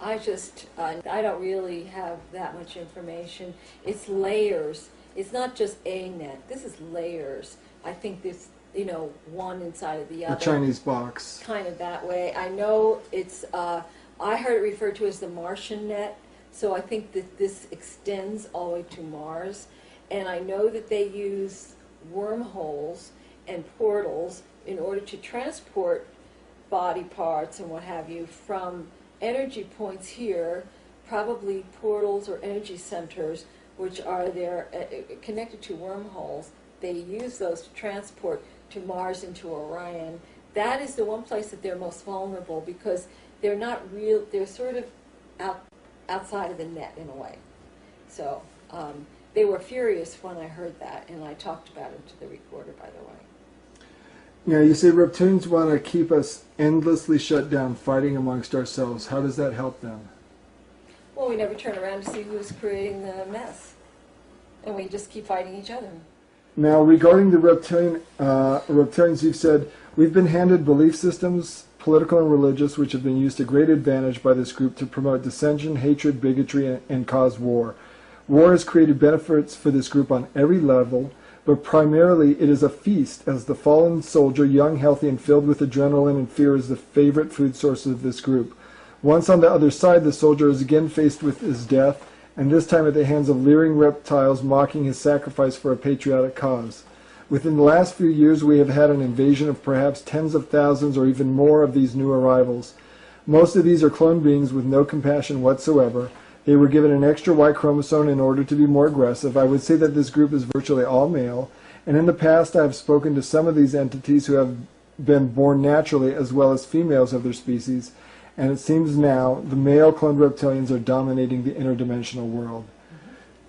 I don't really have that much information. It's layers. It's not just a net. This is layers. I think this, one inside of the other. A Chinese box. Kind of that way. I know it's, I heard it referred to as the Martian net, so I think that this extends all the way to Mars. And I know that they use wormholes and portals in order to transport body parts and what have you from energy points here, probably portals or energy centers, which are there connected to wormholes. They use those to transport to Mars and to Orion. That is the one place that they're most vulnerable, because they're not real, they're sort of outside of the net in a way. So they were furious when I heard that, and I talked about it to the recorder, by the way. Yeah, you say reptilians want to keep us endlessly shut down, fighting amongst ourselves. How does that help them? Well, we never turn around to see who's creating the mess, and we just keep fighting each other. Now, regarding the reptilians, you've said, we've been handed belief systems, political and religious, which have been used to great advantage by this group to promote dissension, hatred, bigotry, and cause war. War has created benefits for this group on every level, but primarily it is a feast, as the fallen soldier, young, healthy, and filled with adrenaline and fear, is the favorite food source of this group. Once on the other side, the soldier is again faced with his death, and this time at the hands of leering reptiles mocking his sacrifice for a patriotic cause. Within the last few years, we have had an invasion of perhaps tens of thousands or even more of these new arrivals. Most of these are clone beings with no compassion whatsoever. They were given an extra Y chromosome in order to be more aggressive. I would say that this group is virtually all male, and in the past I have spoken to some of these entities who have been born naturally as well as females of their species, and it seems now the male cloned reptilians are dominating the interdimensional world.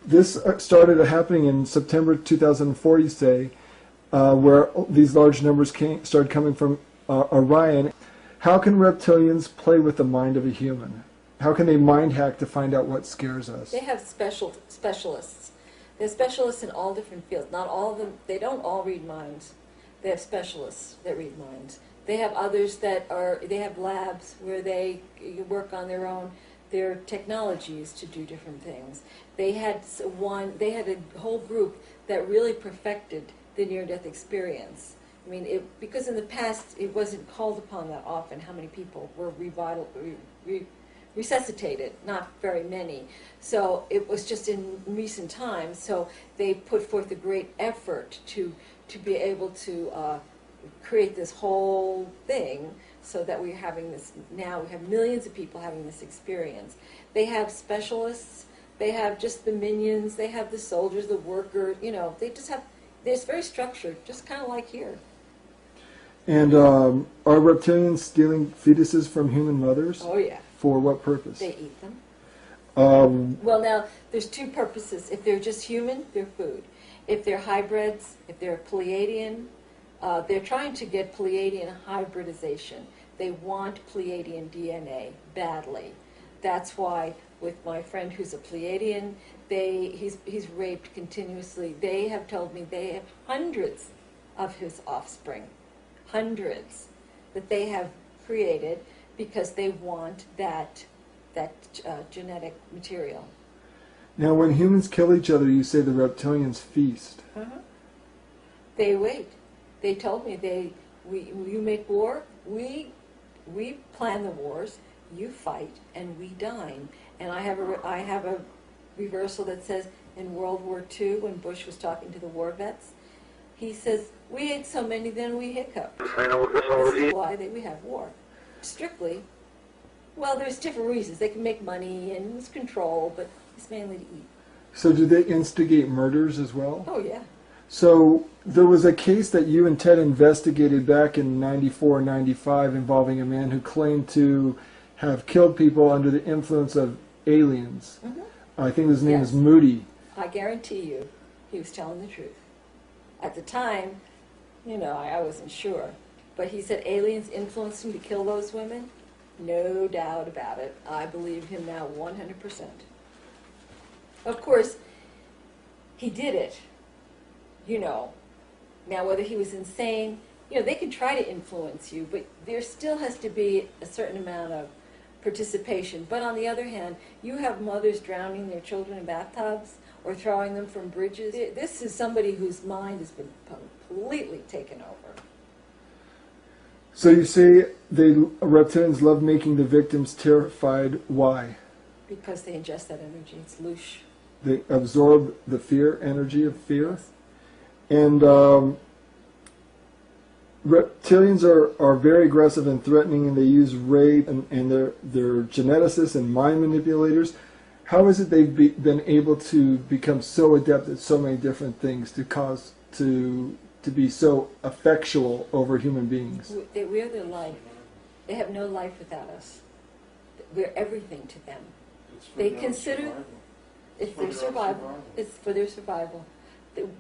This started happening in September 2004, you say, where these large numbers started coming from Orion. How can reptilians play with the mind of a human? How can they mind hack to find out what scares us? They have specialists. They're specialists in all different fields. Not all of them, they don't all read minds. They have specialists that read minds. They have others they have labs where they work on their technologies to do different things. They had a whole group that really perfected the near-death experience. I mean, because in the past it wasn't called upon that often how many people were resuscitated, not very many. So it was just in recent times. So they put forth a great effort to be able to create this whole thing, so that we're having this now. We have millions of people having this experience. They have specialists. They have just the minions. They have the soldiers, the workers. They just have. It's very structured, just kind of like here. And are reptilians stealing fetuses from human mothers? Oh yeah. For what purpose? They eat them. Well, now, there's two purposes. If they're just human, they're food. If they're hybrids, if they're Pleiadian, they're trying to get Pleiadian hybridization. They want Pleiadian DNA badly. That's why with my friend who's a Pleiadian, he's raped continuously. They have told me they have hundreds of his offspring, hundreds, that they have created because they want that genetic material. Now, when humans kill each other, you say the reptilians feast. They wait. They told me you make war, we plan the wars, you fight, and we dine. And I have a reversal that says in World War II, when Bush was talking to the war vets, he says, we ate so many then we hiccuped. This is why we have war. Strictly, well, there's different reasons. They can make money and it's control, but it's mainly to eat. So do they instigate murders as well? Oh, yeah. So there was a case that you and Ted investigated back in 94, 95 involving a man who claimed to have killed people under the influence of aliens. I think his name is Moody. I guarantee you he was telling the truth. At the time, I wasn't sure. But he said aliens influenced him to kill those women. No doubt about it. I believe him now 100%. Of course, he did it, you know. Now, whether he was insane, you know, they can try to influence you, but there still has to be a certain amount of participation. But on the other hand, you have mothers drowning their children in bathtubs or throwing them from bridges. This is somebody whose mind has been completely taken over. So you say reptilians love making the victims terrified. Why? Because they ingest that energy. It's loosh. They absorb the fear, energy of fear. Yes. And reptilians are very aggressive and threatening, and they use rape, and they're geneticists and mind manipulators. How is it they've been able to become so adept at so many different things to be so effectual over human beings? We're their life. They have no life without us. We're everything to them. They consider it's their survival. It's for their survival.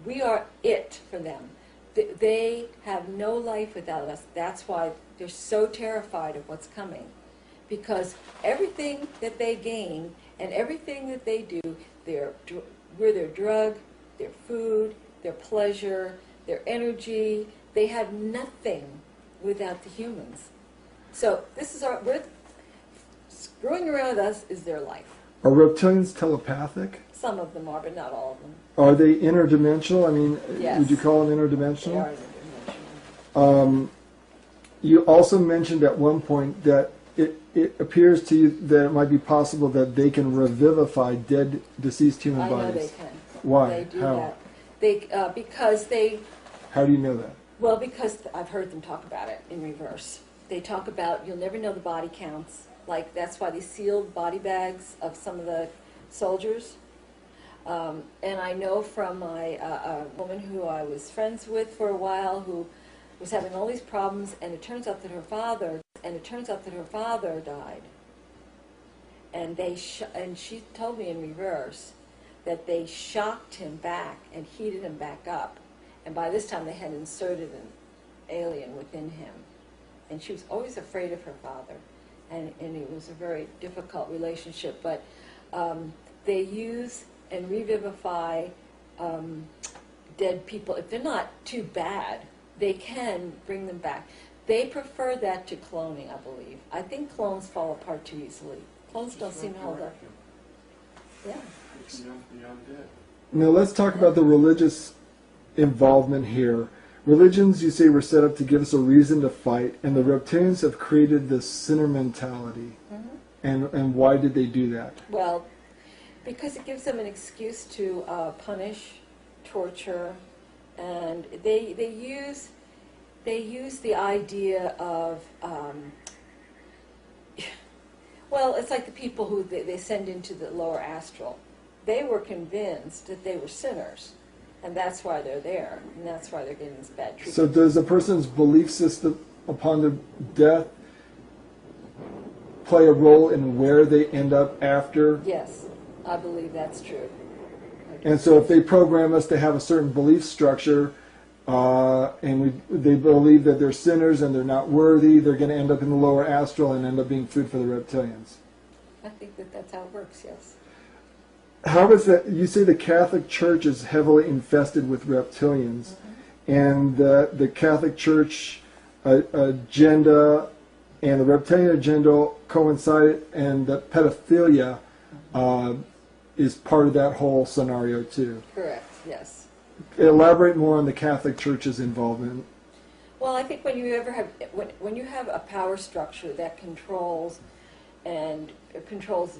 We are it for them. They have no life without us. That's why they're so terrified of what's coming. Because everything that they gain and everything that they do, we're their drug, their food, their pleasure, their energy. They have nothing without the humans. So this is screwing around with us is their life. Are reptilians telepathic? Some of them are, but not all of them. Are they interdimensional? I mean, Yes. would you call them They interdimensional? are interdimensional. You also mentioned at one point that it appears to you that it might be possible that they can revivify dead, deceased human I bodies. know they can. Why? They do How? that. Because they, How do you know that? well, because I've heard them talk about it in reverse. They talk about you'll never know the body counts. Like that's why they sealed body bags of some of the soldiers. And I know from my a woman who I was friends with for a while who was having all these problems, and it turns out that her father died. And and she told me in reverse that they shocked him back and heated him back up, and by this time they had inserted an alien within him, and she was always afraid of her father, and it was a very difficult relationship. But they use and revivify dead people. If they're not too bad, they can bring them back. They prefer that to cloning, I believe. I think clones fall apart too easily. Clones don't seem to hold up. Yeah. Now let's talk about the religious involvement here. Religions, you say, were set up to give us a reason to fight, and the reptilians have created this sinner mentality. Mm-hmm. And why did they do that? Well, because it gives them an excuse to punish, torture, and they use the idea of well, it's like the people who they send into the lower astral. They were convinced that they were sinners, and that's why they're there, and that's why they're getting this bad treatment. So does a person's belief system upon their death play a role in where they end up after? Yes, I believe that's true. And so if they program us to have a certain belief structure, and they believe that they're sinners and they're not worthy, they're going to end up in the lower astral and end up being food for the reptilians. I think that's how it works, yes. How is that? You say the Catholic Church is heavily infested with reptilians, mm-hmm. and the Catholic Church agenda and the reptilian agenda coincide, and that pedophilia is part of that whole scenario too. Correct, yes. Elaborate more on the Catholic Church's involvement. Well, I think when you have a power structure that controls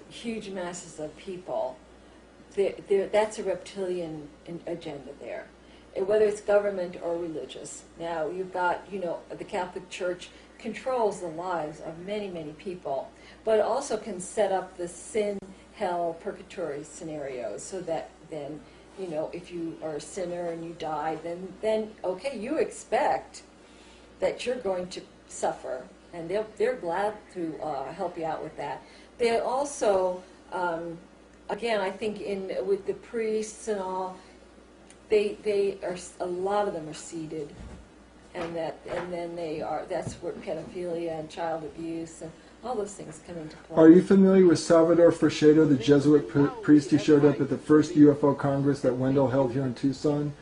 huge masses of people, that's a reptilian agenda there, whether it's government or religious. Now you've got, the Catholic Church controls the lives of many, many people, but it also can set up the sin, hell, purgatory scenarios so that then, if you are a sinner and you die, then okay, you expect that you're going to suffer, and they're glad to help you out with that. They also, again, I think with the priests and all, they are, a lot of them are seeded, and then that's where pedophilia and child abuse and All those things come into play. Are you familiar with Salvador Fresedo, the Jesuit priest who showed up at the first UFO Congress that Wendell held here in Tucson?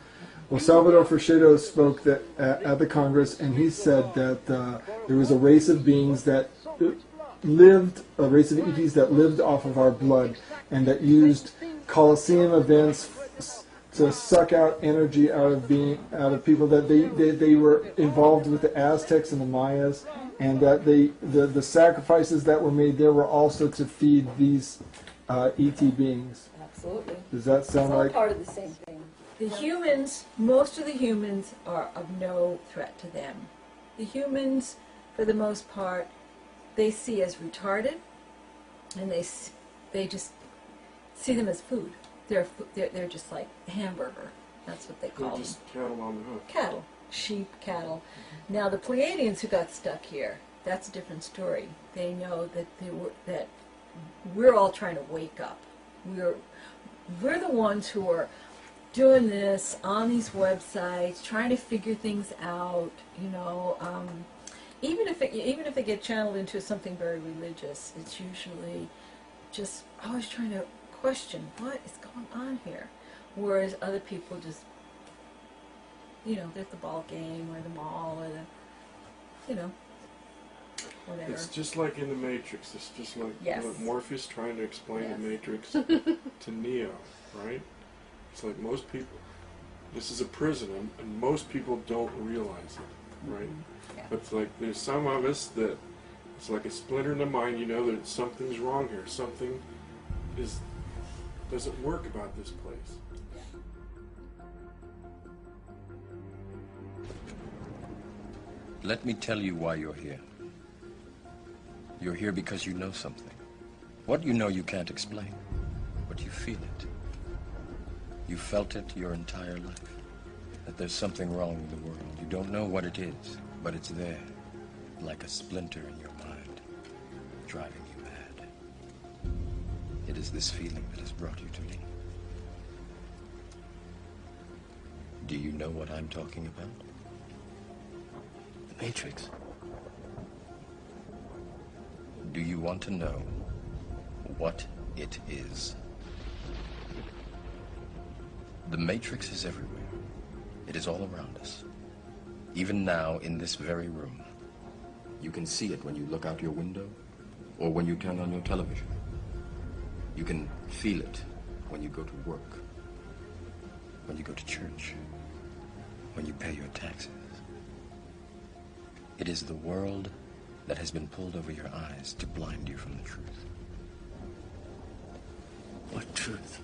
Well, Salvador Fresedo spoke at the Congress, and he said that there was a race of beings that lived, a race of ETs that lived off of our blood, and that used Colosseum events to suck out energy out of people, that they were involved with the Aztecs and the Mayas, and that the sacrifices that were made there were also to feed these ET beings. Absolutely. Does that sound it's all like part of the same thing? The humans, most of the humans are of no threat to them. The humans, for the most part, they see as retarded, and they just see them as food. They're just like a hamburger. That's what they call They're them. just cattle on the hook. Cattle, sheep, cattle. Now the Pleiadians who got stuck here, that's a different story. They know that we're all trying to wake up. We're the ones who are doing this on these websites, trying to figure things out. You know, even if they get channeled into something very religious, it's usually just always trying to question what is going on here. Whereas other people just, you know, they're at the ball game or the mall or the, you know, whatever. It's just like in the Matrix. It's just like Yes. Morpheus trying to explain Yes. the Matrix to Neo, right? It's like most people, this is a prison, and most people don't realize it, right? Yeah. But it's like there's some of us that it's like a splinter in the mind. You know that something's wrong here. Something doesn't work about this place. Let me tell you why you're here. You're here because you know something. What you know you can't explain, but you feel it. You felt it your entire life, that there's something wrong in the world. You don't know what it is, but it's there, like a splinter in your mind, driving you mad. It is this feeling that has brought you to me. Do you know what I'm talking about? The Matrix. Do you want to know what it is? The Matrix is everywhere. It is all around us. Even now, in this very room. You can see it when you look out your window or when you turn on your television. You can feel it when you go to work, when you go to church, when you pay your taxes. It is the world that has been pulled over your eyes to blind you from the truth. What truth?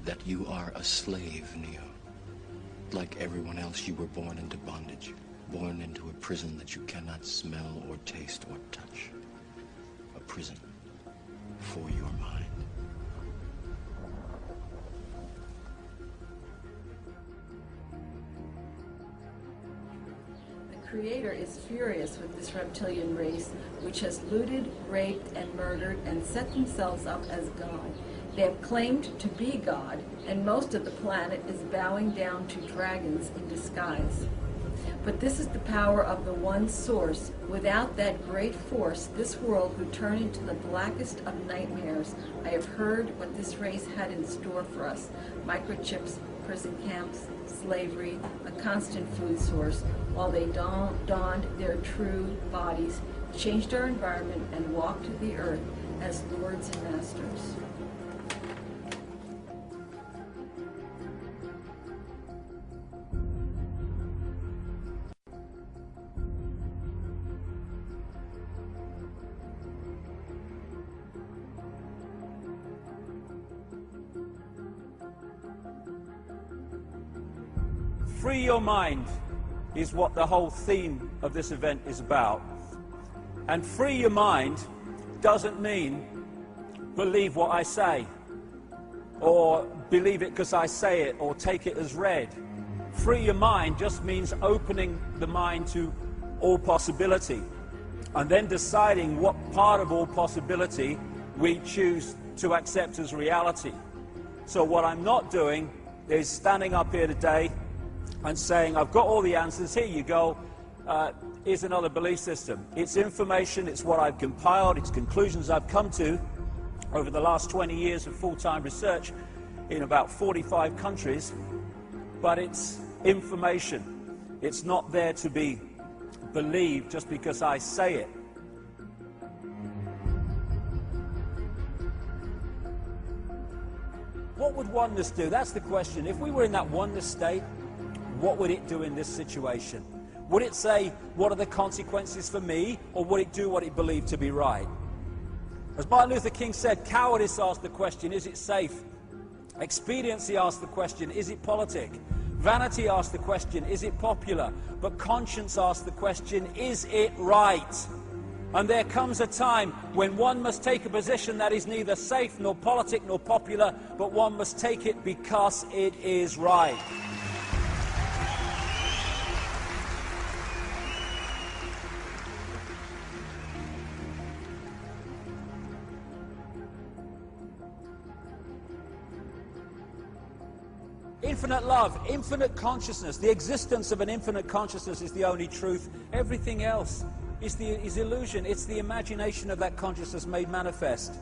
That you are a slave, Neo. Like everyone else, you were born into bondage, born into a prison that you cannot smell or taste or touch. A prison for your mind. The Creator is furious with this reptilian race, which has looted, raped, and murdered, and set themselves up as God. They have claimed to be God, and most of the planet is bowing down to dragons in disguise. But this is the power of the one source. Without that great force, this world would turn into the blackest of nightmares. I have heard what this race had in store for us. Microchips, prison camps, slavery, a constant food source, while they donned their true bodies, changed our environment, and walked the earth as lords and masters. Free your mind is what the whole theme of this event is about. And free your mind doesn't mean believe what I say, or believe it because I say it, or take it as read. Free your mind just means opening the mind to all possibility, and then deciding what part of all possibility we choose to accept as reality. So what I'm not doing is standing up here today and saying, I've got all the answers, here you go, is another belief system. It's information, it's what I've compiled, it's conclusions I've come to over the last 20 years of full-time research in about 45 countries, but it's information. It's not there to be believed just because I say it. What would oneness do? That's the question. If we were in that oneness state, what would it do in this situation? Would it say, what are the consequences for me, or would it do what it believed to be right? As Martin Luther King said, cowardice asked the question, is it safe? Expediency asked the question, is it politic? Vanity asked the question, is it popular? But conscience asked the question, is it right? And there comes a time when one must take a position that is neither safe nor politic nor popular, but one must take it because it is right. Infinite love, infinite consciousness, the existence of an infinite consciousness is the only truth. Everything else is illusion. It's the imagination of that consciousness made manifest.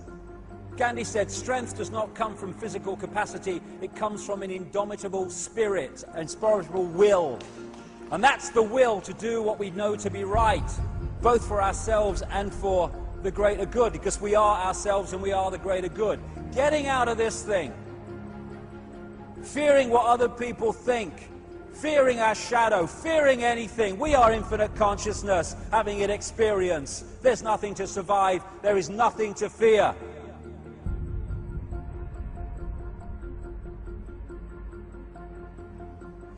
Gandhi said, strength does not come from physical capacity, it comes from an indomitable spirit, an inspirable will. And that's the will to do what we know to be right, both for ourselves and for the greater good, because we are ourselves and we are the greater good. Getting out of this thing, fearing what other people think, fearing our shadow, fearing anything. We are infinite consciousness, having it experience. There's nothing to survive. There is nothing to fear.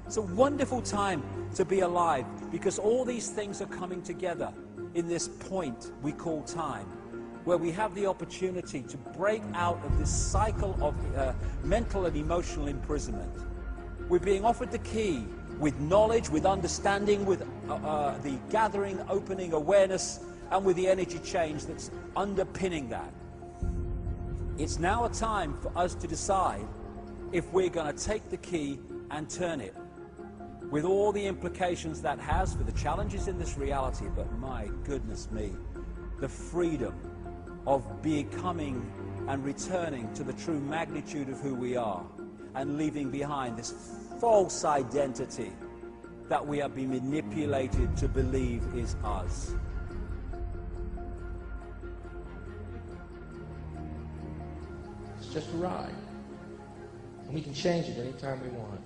It's a wonderful time to be alive, because all these things are coming together in this point we call time, where we have the opportunity to break out of this cycle of mental and emotional imprisonment. We're being offered the key with knowledge, with understanding, with the gathering, opening awareness, and with the energy change that's underpinning that. It's now a time for us to decide if we're going to take the key and turn it, with all the implications that has for the challenges in this reality, but my goodness me, the freedom of becoming and returning to the true magnitude of who we are, and leaving behind this false identity that we have been manipulated to believe is us. It's just a ride, and we can change it anytime we want.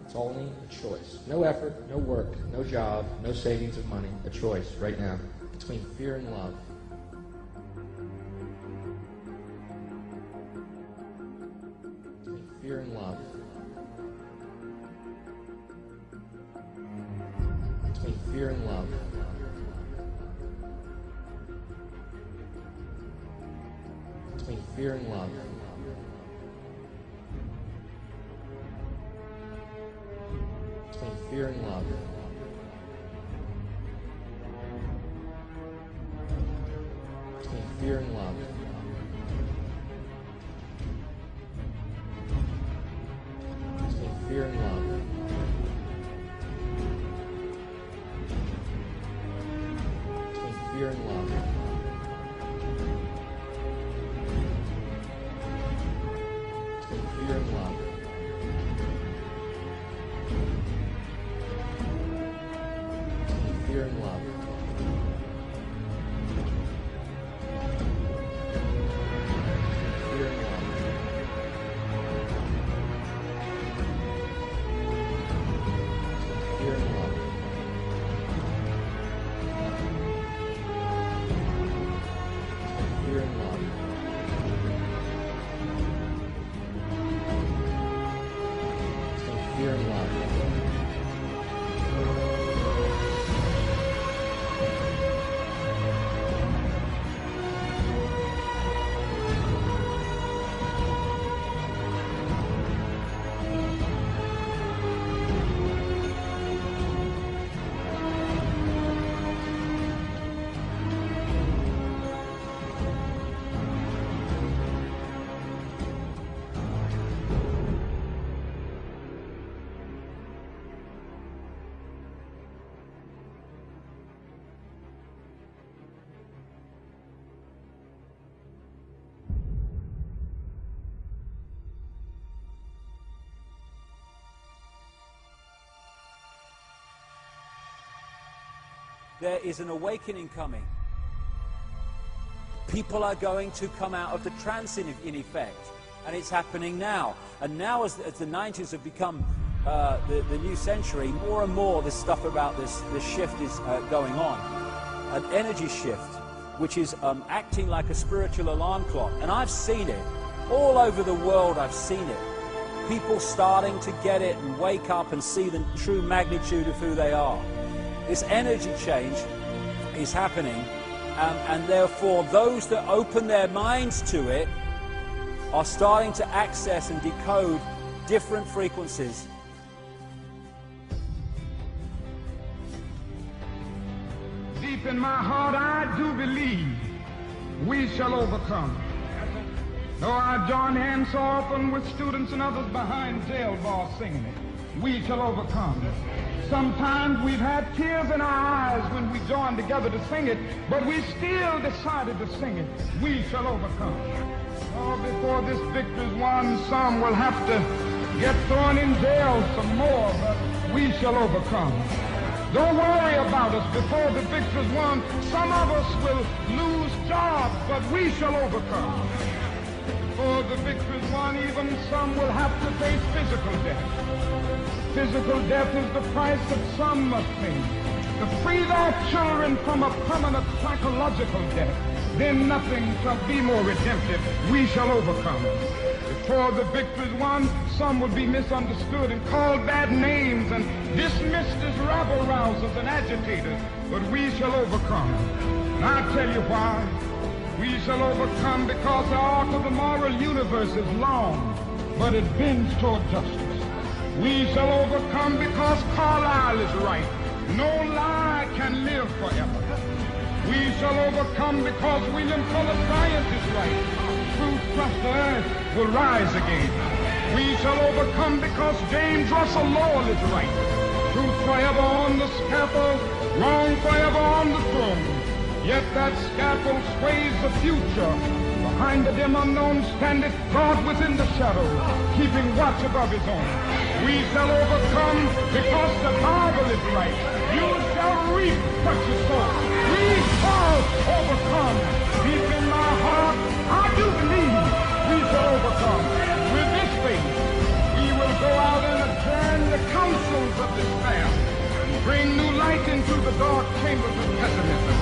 It's only a choice. No effort, no work, no job, no savings of money. A choice right now between fear and love. Between fear and love. Between fear and love. Between fear and love. Between fear and love. Between fear and love. Between fear and love. Between fear and love. Between fear and love. Fear and love. Fear and love. Fear and love. Fear and love. Fear and love. there is an awakening coming. People are going to come out of the trance in effect, and it's happening now. And now as the 90s have become the new century, more and more this stuff about this shift is going on. An energy shift, which is acting like a spiritual alarm clock. And I've seen it. All over the world I've seen it. People starting to get it and wake up and see the true magnitude of who they are. This energy change is happening, and therefore those that open their minds to it are starting to access and decode different frequencies. Deep in my heart, I do believe we shall overcome. Though I join hands so often with students and others behind jail bars singing it, we shall overcome. Sometimes we've had tears in our eyes when we joined together to sing it, but we still decided to sing it. We shall overcome. Oh, before this victory's won, some will have to get thrown in jail some more, but we shall overcome. Don't worry about us. Before the victory's won, some of us will lose jobs, but we shall overcome. Before the victory's won, even some will have to face physical death. Physical death is the price that some must pay. To free their children from a permanent psychological death, then nothing shall be more redemptive. We shall overcome. Before the victory's won, some will be misunderstood and called bad names and dismissed as rabble-rousers and agitators, but we shall overcome. And I'll tell you why. We shall overcome because the arc of the moral universe is long, but it bends toward justice. We shall overcome because Carlyle is right. No lie can live forever. We shall overcome because William Cullen Bryant is right. Truth, trust, the earth will rise again. We shall overcome because James Russell Lowell is right. Truth forever on the scaffold, wrong forever on the throne. Yet that scaffold sways the future. Behind the dim unknown standeth God within the shadow, keeping watch above his own. We shall overcome because the Bible is right. You shall reap what you sow. We shall overcome. Deep in my heart, I do believe we shall overcome. With this faith, we will go out and adjourn the councils of despair and bring new light into the dark chambers of pessimism.